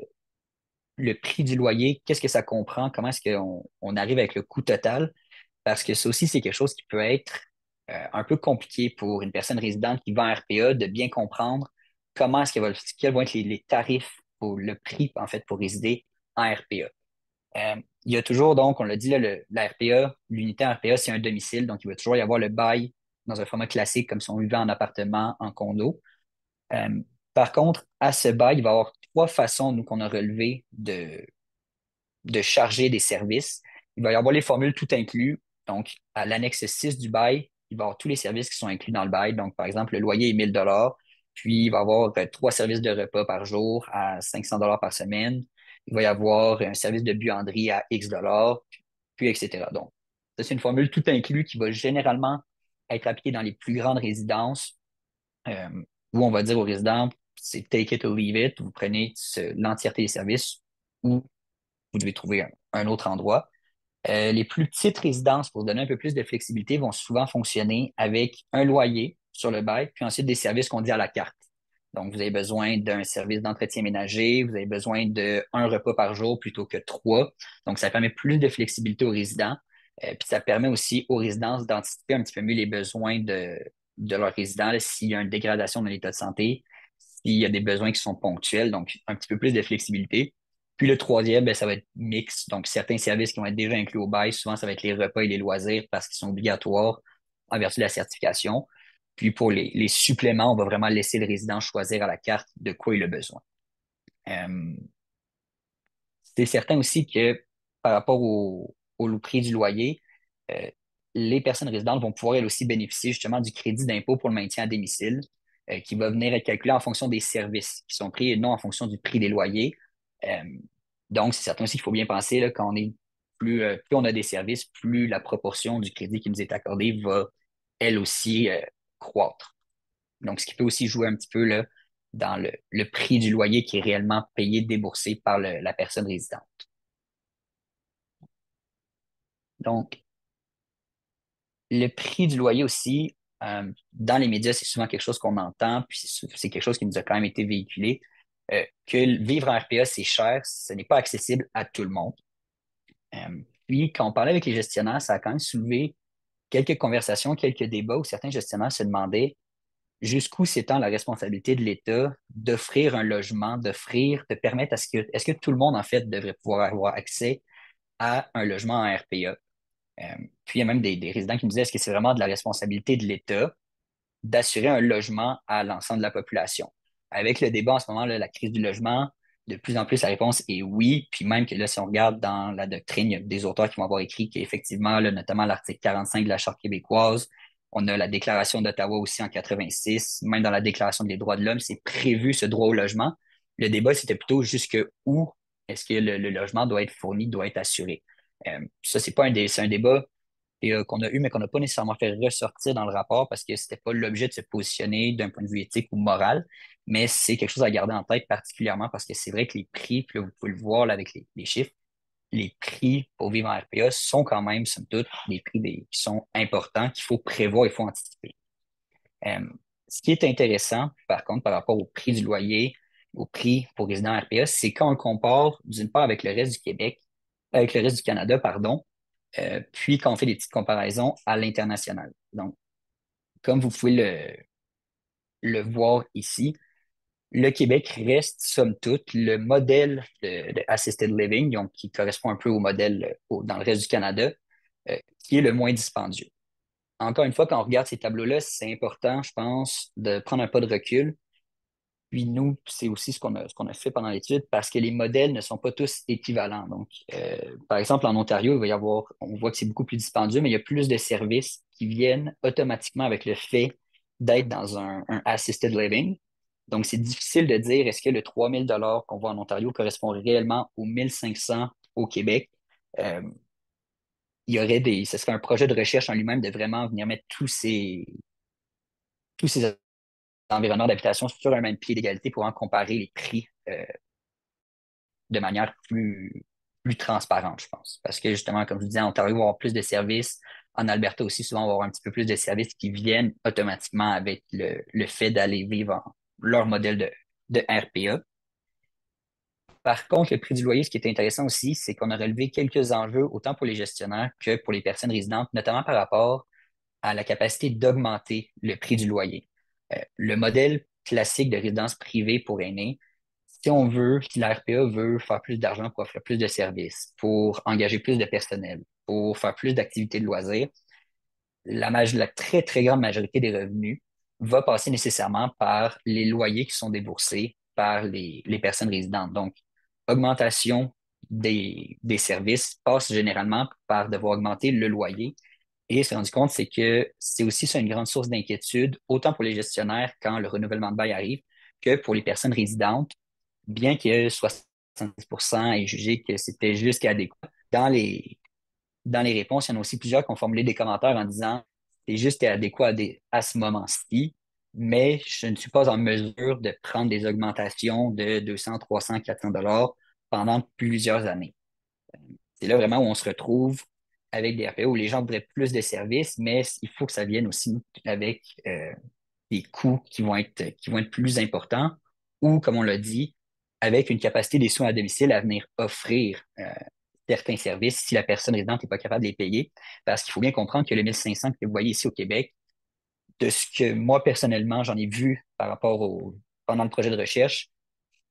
le prix du loyer, qu'est-ce que ça comprend? Comment est-ce qu'on arrive avec le coût total? Parce que ça aussi, c'est quelque chose qui peut être un peu compliqué pour une personne résidente qui va en RPA de bien comprendre comment est-ce quels vont être les tarifs pour le prix, en fait, pour résider en RPA. Il y a toujours, donc, on l'a dit, là, la RPA, l'unité en RPA, c'est un domicile, donc il va toujours y avoir le bail dans un format classique, comme si on vivait en appartement, en condo. Euh, Par contre, à ce bail, il va y avoir trois façons, nous, qu'on a relevées de charger des services. Il va y avoir les formules tout inclus. Donc, à l'annexe 6 du bail, il va y avoir tous les services qui sont inclus dans le bail. Donc, par exemple, le loyer est 1 000 $. Puis, il va y avoir trois services de repas par jour à 500 $ par semaine. Il va y avoir un service de buanderie à X dollars, puis etc. Donc, ça, c'est une formule tout inclus qui va généralement être appliquée dans les plus grandes résidences euh, où on va dire aux résidents, c'est take it or leave it. Vous prenez l'entièreté des services ou vous devez trouver un autre endroit. Les plus petites résidences, pour se donner un peu plus de flexibilité, vont souvent fonctionner avec un loyer sur le bail, puis ensuite des services qu'on dit à la carte. Donc, vous avez besoin d'un service d'entretien ménager, vous avez besoin d'un repas par jour plutôt que trois. Donc, ça permet plus de flexibilité aux résidents. Puis ça permet aussi aux résidences d'anticiper un petit peu mieux les besoins de leurs résidents, s'il y a une dégradation de l'état de santé, s'il y a des besoins qui sont ponctuels, donc un petit peu plus de flexibilité. Puis le troisième, ben, ça va être mix. Donc, certains services qui vont être déjà inclus au bail, souvent, ça va être les repas et les loisirs parce qu'ils sont obligatoires en vertu de la certification. Puis pour les suppléments, on va vraiment laisser le résident choisir à la carte de quoi il a besoin. Euh, c'est certain aussi que par rapport au prix du loyer, euh, les personnes résidentes vont pouvoir elles aussi bénéficier justement du crédit d'impôt pour le maintien à domicile, qui va venir être calculé en fonction des services qui sont pris et non en fonction du prix des loyers. Euh, donc, c'est certain aussi qu'il faut bien penser là, quand on est plus on a des services, plus la proportion du crédit qui nous est accordé va elle aussi croître. Donc, ce qui peut aussi jouer un petit peu là, dans le prix du loyer qui est réellement payé, déboursé par la personne résidente. Donc, le prix du loyer aussi, dans les médias, c'est souvent quelque chose qu'on entend, puis c'est quelque chose qui nous a quand même été véhiculé, que vivre en RPA, c'est cher, ce n'est pas accessible à tout le monde. Puis, quand on parlait avec les gestionnaires, ça a quand même soulevé quelques conversations, quelques débats où certains gestionnaires se demandaient jusqu'où s'étend la responsabilité de l'État d'offrir un logement, de permettre est-ce que tout le monde, en fait, devrait pouvoir avoir accès à un logement en RPA? Puis il y a même des résidents qui me disaient, est-ce que c'est vraiment de la responsabilité de l'État d'assurer un logement à l'ensemble de la population? Avec le débat en ce moment, là, la crise du logement, de plus en plus, la réponse est oui. Puis même que là, si on regarde dans la doctrine, il y a des auteurs qui vont avoir écrit qu'effectivement, là, notamment l'article 45 de la Charte québécoise, on a la Déclaration d'Ottawa aussi en 86, même dans la Déclaration des droits de l'homme, c'est prévu ce droit au logement. Le débat, c'était plutôt jusque où est-ce que le logement doit être fourni, doit être assuré. Ça, c'est un débat qu'on a eu, mais qu'on n'a pas nécessairement fait ressortir dans le rapport parce que c'était pas l'objet de se positionner d'un point de vue éthique ou moral, mais c'est quelque chose à garder en tête particulièrement parce que c'est vrai que les prix, puis là, vous pouvez le voir là, avec les chiffres, les prix pour vivre en RPA sont quand même, somme toute, des prix qui sont importants, qu'il faut prévoir, il faut anticiper. Euh, Ce qui est intéressant, par contre, par rapport au prix du loyer, au prix pour résidents RPA, c'est quand on le compare, d'une part, avec le reste du Québec, avec le reste du Canada, pardon, puis quand on fait des petites comparaisons à l'international. Donc, comme vous pouvez le voir ici, le Québec reste, somme toute, le modèle de assisted living, donc qui correspond un peu au modèle dans le reste du Canada, qui est le moins dispendieux. Encore une fois, quand on regarde ces tableaux-là, c'est important, je pense, de prendre un pas de recul. Puis nous, c'est aussi ce qu'on a fait pendant l'étude parce que les modèles ne sont pas tous équivalents. Donc, par exemple, en Ontario, il va y avoir, on voit que c'est beaucoup plus dispendieux, mais il y a plus de services qui viennent automatiquement avec le fait d'être dans un assisted living. Donc, c'est difficile de dire est-ce que le 3 000 $ qu'on voit en Ontario correspond réellement aux 1 500 au Québec. Euh, ce serait un projet de recherche en lui-même de vraiment venir mettre tous ces environnements d'habitation sur un même pied d'égalité pour en comparer les prix de manière plus transparente, je pense. Parce que justement, comme je vous disais, en Ontario, il va y avoir plus de services, En Alberta aussi, souvent, on va avoir un petit peu plus de services qui viennent automatiquement avec le fait d'aller vivre leur modèle de RPA. Par contre, le prix du loyer, ce qui est intéressant aussi, c'est qu'on a relevé quelques enjeux, autant pour les gestionnaires que pour les personnes résidentes, notamment par rapport à la capacité d'augmenter le prix du loyer. Le modèle classique de résidence privée pour aînés, si la RPA veut faire plus d'argent pour offrir plus de services, pour engager plus de personnel, pour faire plus d'activités de loisirs, la très, très grande majorité des revenus va passer nécessairement par les loyers qui sont déboursés par les personnes résidentes. Donc, augmentation des services passe généralement par devoir augmenter le loyer. Et se rendu compte, c'est que c'est aussi ça une grande source d'inquiétude, autant pour les gestionnaires quand le renouvellement de bail arrive, que pour les personnes résidentes, bien que 70% aient jugé que c'était juste et adéquat. Dans les réponses, il y en a aussi plusieurs qui ont formulé des commentaires en disant c'est juste et adéquat à ce moment-ci, mais je ne suis pas en mesure de prendre des augmentations de 200, 300, 400 dollars pendant plusieurs années. C'est là vraiment où on se retrouve avec des RPA où les gens voudraient plus de services, mais il faut que ça vienne aussi avec des coûts qui vont être plus importants ou, comme on l'a dit, avec une capacité des soins à domicile à venir offrir certains services si la personne résidente n'est pas capable de les payer. Parce qu'il faut bien comprendre que le 1500 que vous voyez ici au Québec, de ce que moi, personnellement, j'en ai vu pendant le projet de recherche,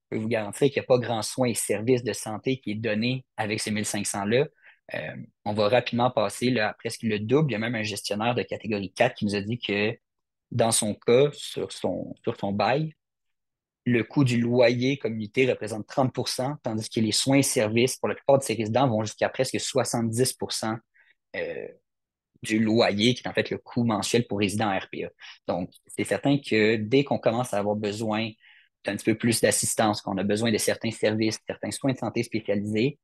je peux vous garantir qu'il n'y a pas grand soin et service de santé qui est donné avec ces 1500-là. Euh, on va rapidement passer là, à presque le double. Il y a même un gestionnaire de catégorie 4 qui nous a dit que dans son cas, sur son bail, le coût du loyer communauté représente 30 tandis que les soins et services pour la plupart de ces résidents vont jusqu'à presque 70 euh, du loyer, qui est en fait le coût mensuel pour résidents en RPA. Donc, c'est certain que dès qu'on commence à avoir besoin d'un petit peu plus d'assistance, qu'on a besoin de certains services, certains soins de santé spécialisés,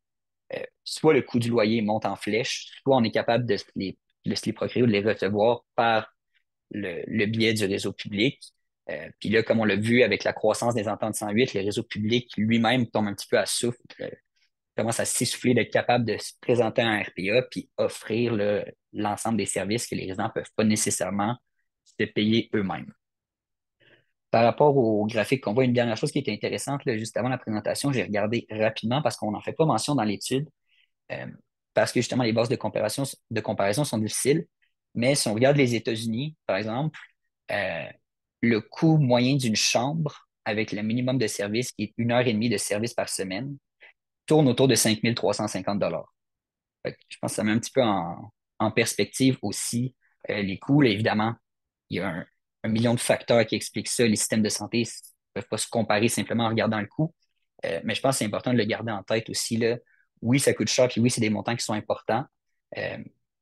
soit le coût du loyer monte en flèche, soit on est capable de se les procurer ou de les recevoir par le biais du réseau public. Puis là, comme on l'a vu avec la croissance des ententes 108, le réseau public lui-même tombe un petit peu à souffle, commence à s'essouffler d'être capable de se présenter en RPA puis offrir l'ensemble des services que les résidents ne peuvent pas nécessairement se payer eux-mêmes. Par rapport au graphique qu'on voit, une dernière chose qui était intéressante, là, juste avant la présentation, j'ai regardé rapidement parce qu'on n'en fait pas mention dans l'étude, euh, parce que justement les bases de comparaison sont difficiles. Mais si on regarde les États-Unis, par exemple, euh, le coût moyen d'une chambre avec le minimum de service, qui est 1 heure et demie de service par semaine, tourne autour de 5 350 dollars. Je pense que ça met un petit peu en perspective aussi les coûts. Là, évidemment, il y a un million de facteurs qui expliquent ça. Les systèmes de santé ne peuvent pas se comparer simplement en regardant le coût. Mais je pense que c'est important de le garder en tête aussi, là. Oui, ça coûte cher, puis oui, c'est des montants qui sont importants. Euh,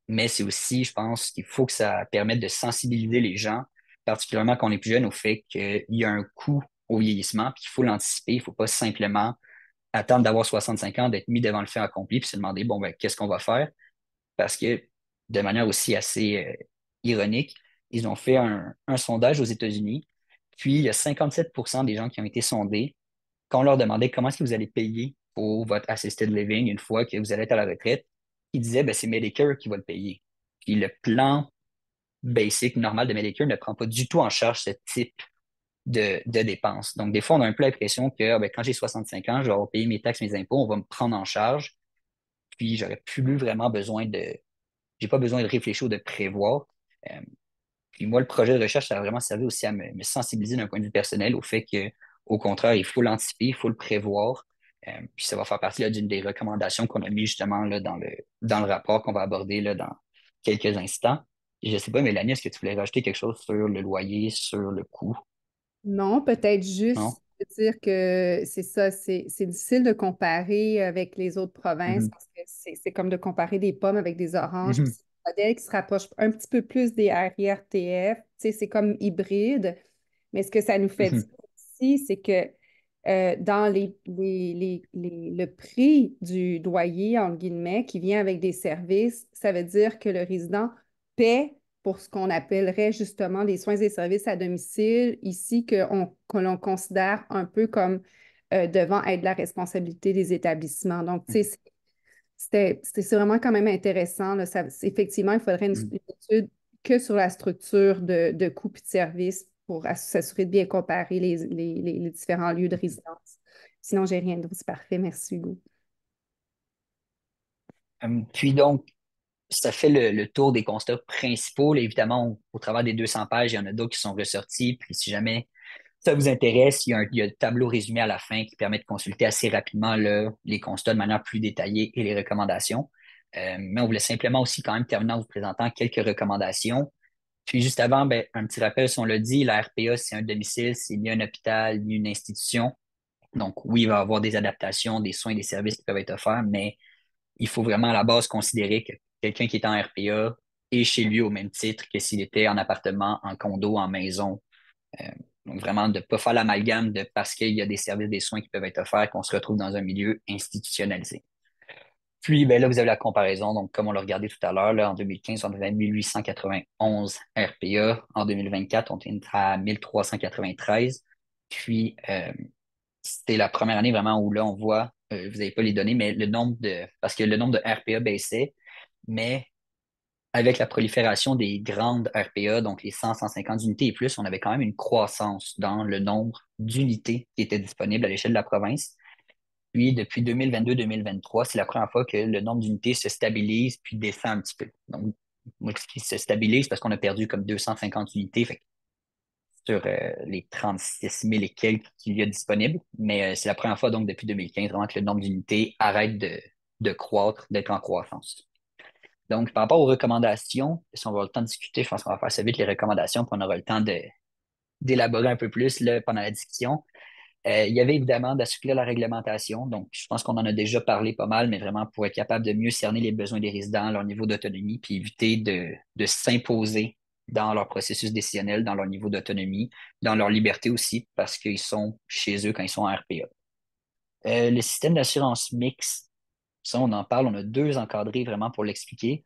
mais c'est aussi, je pense, qu'il faut que ça permette de sensibiliser les gens, particulièrement quand on est plus jeune, au fait qu'il y a un coût au vieillissement, puis qu'il faut l'anticiper. Il ne faut pas simplement attendre d'avoir 65 ans, d'être mis devant le fait accompli, puis se demander, bon, ben, qu'est-ce qu'on va faire? Parce que, de manière aussi assez ironique, ils ont fait un sondage aux États-Unis, puis il y a 57% des gens qui ont été sondés quand on leur demandait comment est-ce que vous allez payer pour votre assisted living une fois que vous allez être à la retraite, ils disaient ben, c'est Medicare qui va le payer. Puis le plan basic normal de Medicare ne prend pas du tout en charge ce type de dépenses. Donc, des fois, on a un peu l'impression que ah, ben, quand j'ai 65 ans, je vais avoir payé mes taxes, mes impôts, on va me prendre en charge, puis j'aurais plus vraiment j'ai pas besoin de réfléchir ou de prévoir. Euh, Puis moi, le projet de recherche, ça a vraiment servi aussi à me sensibiliser d'un point de vue personnel au fait que, au contraire, il faut l'anticiper, il faut le prévoir. Puis ça va faire partie là, d'une des recommandations qu'on a mis justement là, dans le rapport qu'on va aborder là, dans quelques instants. Je ne sais pas, Mélanie, est-ce que tu voulais rajouter quelque chose sur le loyer, sur le coût? Non, peut-être Non? juste dire que c'est ça, c'est difficile de comparer avec les autres provinces Mhm. parce que c'est comme de comparer des pommes avec des oranges. Puis Mhm. c'est un modèle qui se rapproche un petit peu plus des RIRTF. Tu sais, c'est comme hybride. Mais ce que ça nous fait dire Mhm. aussi, c'est que dans le prix du loyer, entre guillemets, qui vient avec des services, ça veut dire que le résident paie pour ce qu'on appellerait justement les soins et services à domicile, ici que l'on considère un peu comme devant être la responsabilité des établissements. Donc, tu sais, C'est vraiment quand même intéressant, là. Effectivement, il faudrait une étude que sur la structure de coûts et de services pour s'assurer de bien comparer les différents lieux de résidence. Sinon, j'ai rien d'autre. C'est parfait. Merci, Hugo. Puis donc, ça fait le tour des constats principaux. Là, évidemment, au travers des 200 pages, il y en a d'autres qui sont ressortis. Puis si jamais ça vous intéresse, il y a le tableau résumé à la fin qui permet de consulter assez rapidement là, les constats de manière plus détaillée et les recommandations. Mais on voulait simplement aussi quand même terminer en vous présentant quelques recommandations. Puis juste avant, ben, un petit rappel, si on l'a dit, la RPA, c'est un domicile, c'est ni un hôpital, ni une institution. Donc oui, il va y avoir des adaptations, des soins, des services qui peuvent être offerts, mais il faut vraiment à la base considérer que quelqu'un qui est en RPA est chez lui au même titre que s'il était en appartement, en condo, en maison. Euh, donc vraiment de ne pas faire l'amalgame de parce qu'il y a des services, des soins qui peuvent être offerts, qu'on se retrouve dans un milieu institutionnalisé. Puis ben là, vous avez la comparaison. Donc, comme on l'a regardé tout à l'heure, là, en 2015, on avait 1891 RPA. En 2024, on est à 1393. Puis, c'était la première année vraiment où là, on voit, vous n'avez pas les données, mais parce que le nombre de RPA baissait, mais avec la prolifération des grandes RPA, donc les 100, 150 unités et plus, on avait quand même une croissance dans le nombre d'unités qui étaient disponibles à l'échelle de la province. Puis, depuis 2022-2023, c'est la première fois que le nombre d'unités se stabilise puis descend un petit peu. Donc, moi, ce qui se stabilise parce qu'on a perdu comme 250 unités sur les 36 000 et quelques qu'il y a disponibles. Mais c'est la première fois, donc, depuis 2015, vraiment que le nombre d'unités arrête de croître, d'être en croissance. Donc, par rapport aux recommandations, si on va avoir le temps de discuter, je pense qu'on va faire ça vite, les recommandations, puis on aura le temps d'élaborer un peu plus là, pendant la discussion. Il y avait évidemment d'assouplir la réglementation. Donc, je pense qu'on en a déjà parlé pas mal, mais vraiment pour être capable de mieux cerner les besoins des résidents, leur niveau d'autonomie, puis éviter de s'imposer dans leur processus décisionnel, dans leur niveau d'autonomie, dans leur liberté aussi, parce qu'ils sont chez eux quand ils sont en RPA. Le système d'assurance mixte, ça, on en parle, on a deux encadrés vraiment pour l'expliquer.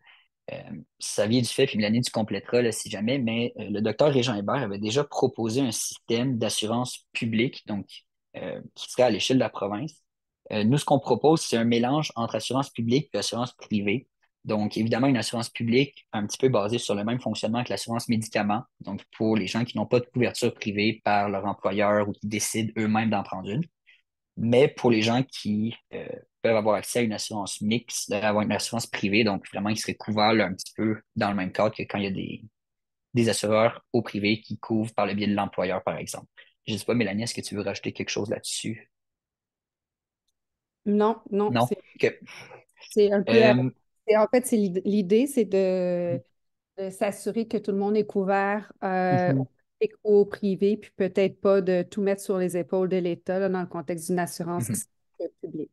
Euh, Ça vient du fait, puis Mélanie, tu compléteras là, si jamais, mais le docteur Régent Hébert avait déjà proposé un système d'assurance publique, donc qui serait à l'échelle de la province. Nous, ce qu'on propose, c'est un mélange entre assurance publique et assurance privée. Donc, évidemment, une assurance publique un petit peu basée sur le même fonctionnement que l'assurance médicaments, donc pour les gens qui n'ont pas de couverture privée par leur employeur ou qui décident eux-mêmes d'en prendre une. Mais pour les gens qui peuvent avoir accès à une assurance mixte, d'avoir une assurance privée, donc vraiment, ils seraient couverts là, un petit peu dans le même cadre que quand il y a des assureurs au privé qui couvrent par le biais de l'employeur, par exemple. Je ne sais pas, Mélanie, est-ce que tu veux rajouter quelque chose là-dessus? Non, non, Non? OK. c'est un peu. Euh, En fait, c'est l'idée, c'est de s'assurer que tout le monde est couvert au mhm, public ou au privé, puis peut-être pas de tout mettre sur les épaules de l'État là, dans le contexte d'une assurance qui mhm. serait publique.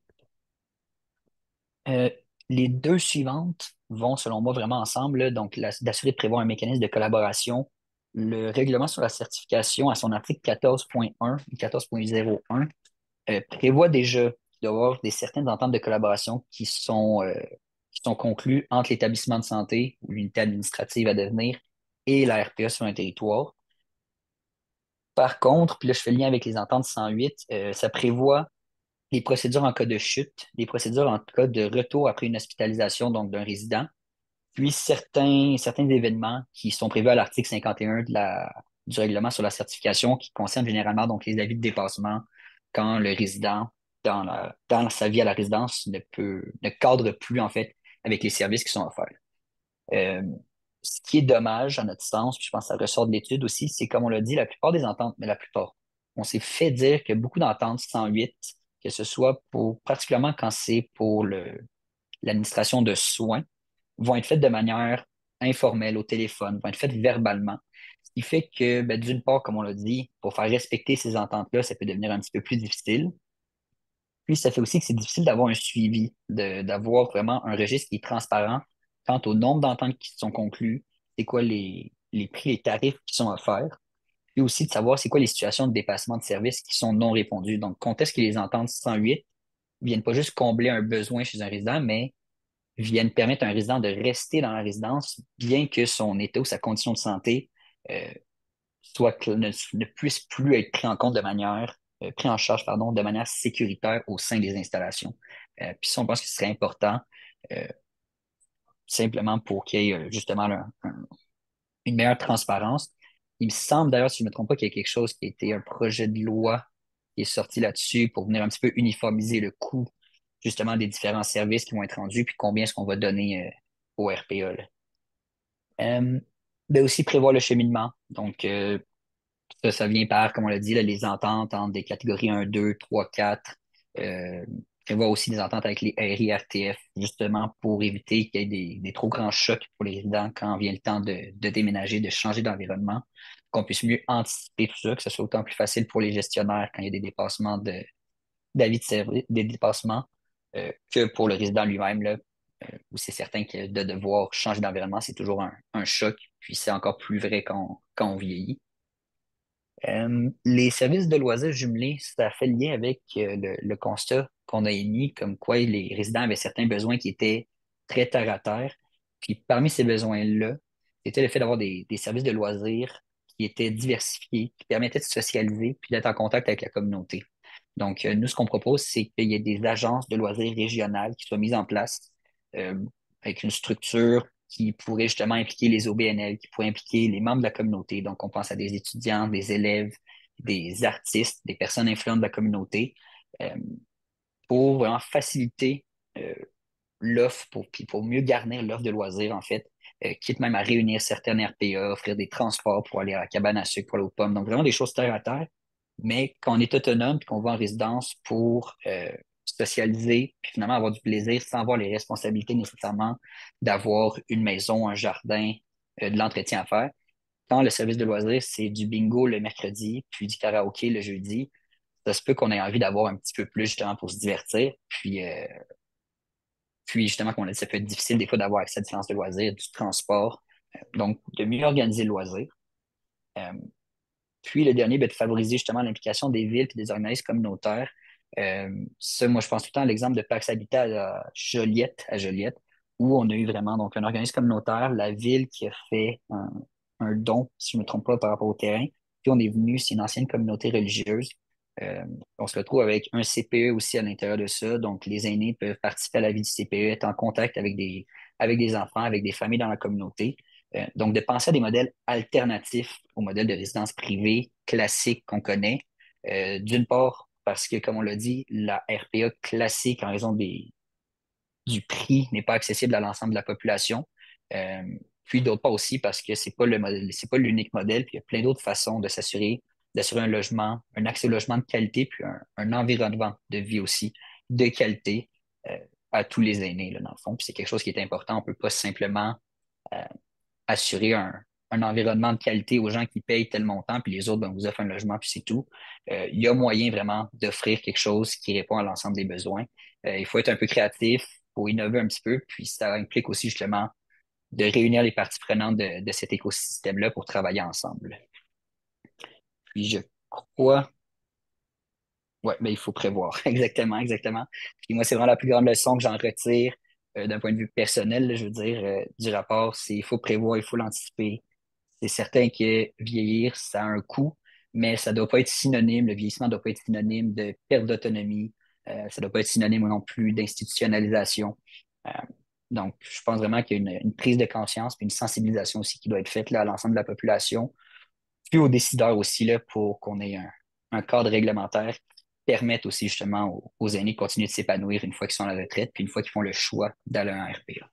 Euh, les deux suivantes vont, selon moi, vraiment ensemble, là. Donc, d'assurer de prévoir un mécanisme de collaboration. Le règlement sur la certification, à son article 14.1 et 14.01, prévoit déjà qu'il doit y avoir certaines ententes de collaboration qui sont conclues entre l'établissement de santé ou l'unité administrative à devenir et la RPA sur un territoire. Par contre, puis là, je fais le lien avec les ententes 108, ça prévoit les procédures en cas de chute, les procédures en cas de retour après une hospitalisation donc d'un résident, puis certains événements qui sont prévus à l'article 51 du règlement sur la certification qui concernent généralement donc les avis de dépassement quand le résident dans sa vie à la résidence ne cadre plus en fait avec les services qui sont offerts. Euh, Ce qui est dommage à notre sens, puis je pense que ça ressort de l'étude aussi, c'est comme on l'a dit, la plupart des ententes, mais la plupart, on s'est fait dire que beaucoup d'ententes 108, que ce soit particulièrement quand c'est pour l'administration de soins, vont être faites de manière informelle au téléphone, vont être faites verbalement. Ce qui fait que, ben, d'une part, comme on l'a dit, pour faire respecter ces ententes-là, ça peut devenir un petit peu plus difficile. Puis, ça fait aussi que c'est difficile d'avoir un suivi, d'avoir vraiment un registre qui est transparent quant au nombre d'ententes qui sont conclues, c'est quoi les prix, les tarifs qui sont offerts, puis aussi de savoir c'est quoi les situations de dépassement de services qui sont non répondues. Donc, quand est-ce que les ententes 108 viennent pas juste combler un besoin chez un résident, mais viennent permettre à un résident de rester dans la résidence, bien que son état ou sa condition de santé euh, ne puisse plus être pris en compte pris en charge, pardon, de manière sécuritaire au sein des installations. Puis ça, on pense que ce serait important. euh, simplement pour qu'il y ait justement une meilleure transparence. Il me semble d'ailleurs, si je ne me trompe pas, qu'il y a quelque chose qui a été un projet de loi qui est sorti là-dessus pour venir un petit peu uniformiser le coût justement des différents services qui vont être rendus, puis combien est-ce qu'on va donner au RPA, là. Euh, ben aussi prévoir le cheminement. Donc, ça vient par, comme on l'a dit, là, les ententes entre des catégories 1, 2, 3, 4. Euh, prévoir aussi des ententes avec les RIRTF, justement pour éviter qu'il y ait des trop grands chocs pour les résidents quand vient le temps de déménager, de changer d'environnement, qu'on puisse mieux anticiper tout ça, que ce soit autant plus facile pour les gestionnaires quand il y a des dépassements d'avis de service, des dépassements, que pour le résident lui-même, là, où c'est certain que de devoir changer d'environnement, c'est toujours un choc, puis c'est encore plus vrai quand on vieillit. Les services de loisirs jumelés, ça fait lien avec le constat qu'on a émis, comme quoi les résidents avaient certains besoins qui étaient très terre à terre. Puis parmi ces besoins-là, c'était le fait d'avoir des services de loisirs qui étaient diversifiés, qui permettaient de socialiser puis d'être en contact avec la communauté. Donc, nous, ce qu'on propose, c'est qu'il y ait des agences de loisirs régionales qui soient mises en place euh, avec une structure qui pourrait justement impliquer les OBNL, qui pourrait impliquer les membres de la communauté. Donc, on pense à des étudiants, des élèves, des artistes, des personnes influentes de la communauté, euh, pour vraiment faciliter euh, l'offre, puis pour mieux garnir l'offre de loisirs, en fait, quitte même à réunir certaines RPA, offrir des transports pour aller à la cabane à sucre, pour aller aux pommes. Donc, vraiment des choses terre à terre, mais quand on est autonome et qu'on va en résidence pour socialiser, puis finalement avoir du plaisir sans avoir les responsabilités nécessairement d'avoir une maison, un jardin, de l'entretien à faire. Quand le service de loisirs, c'est du bingo le mercredi, puis du karaoké le jeudi, ça se peut qu'on ait envie d'avoir un petit peu plus justement pour se divertir. Puis justement, comme on a dit, ça peut être difficile des fois d'avoir accès à des séances de loisirs, du transport. Donc, de mieux organiser le loisir. Euh, Puis le dernier, ben, de favoriser justement l'implication des villes et des organismes communautaires. Ça, moi, je pense tout le temps à l'exemple de Pax Habitat à Joliette, où on a eu vraiment donc un organisme communautaire, la ville qui a fait un don, si je ne me trompe pas, par rapport au terrain. Puis on est venu, c'est une ancienne communauté religieuse. Euh, on se retrouve avec un CPE aussi à l'intérieur de ça. Donc, les aînés peuvent participer à la vie du CPE, être en contact avec des enfants, avec des familles dans la communauté. Donc, de penser à des modèles alternatifs au modèle de résidence privée classique qu'on connaît. D'une part, parce que, comme on l'a dit, la RPA classique, en raison du prix, n'est pas accessible à l'ensemble de la population. Euh, Puis d'autre part aussi parce que c'est pas le modèle, c'est pas l'unique modèle, puis il y a plein d'autres façons d'assurer un logement, un accès au logement de qualité, puis un environnement de vie aussi de qualité euh, à tous les aînés, là, dans le fond. Puis c'est quelque chose qui est important. On peut pas simplement euh, assurer un environnement de qualité aux gens qui payent tel montant, puis les autres, ben, vous offrent un logement, puis c'est tout. Il y a moyen vraiment d'offrir quelque chose qui répond à l'ensemble des besoins. Il faut être un peu créatif, il faut innover un petit peu, puis ça implique aussi justement de réunir les parties prenantes de cet écosystème-là pour travailler ensemble. Puis je crois, ouais, mais il faut prévoir. Exactement, exactement. Puis moi, c'est vraiment la plus grande leçon que j'en retire d'un point de vue personnel, là, je veux dire, du rapport, c'est il faut prévoir, il faut l'anticiper. C'est certain que vieillir, ça a un coût, mais ça ne doit pas être synonyme, le vieillissement ne doit pas être synonyme de perte d'autonomie, ça ne doit pas être synonyme non plus d'institutionnalisation. Euh, donc, je pense vraiment qu'il y a une prise de conscience puis une sensibilisation aussi qui doit être faite là, à l'ensemble de la population, puis aux décideurs aussi là, pour qu'on ait un cadre réglementaire qui permette aussi justement aux aînés de continuer de s'épanouir une fois qu'ils sont à la retraite, puis une fois qu'ils font le choix d'aller en RPA.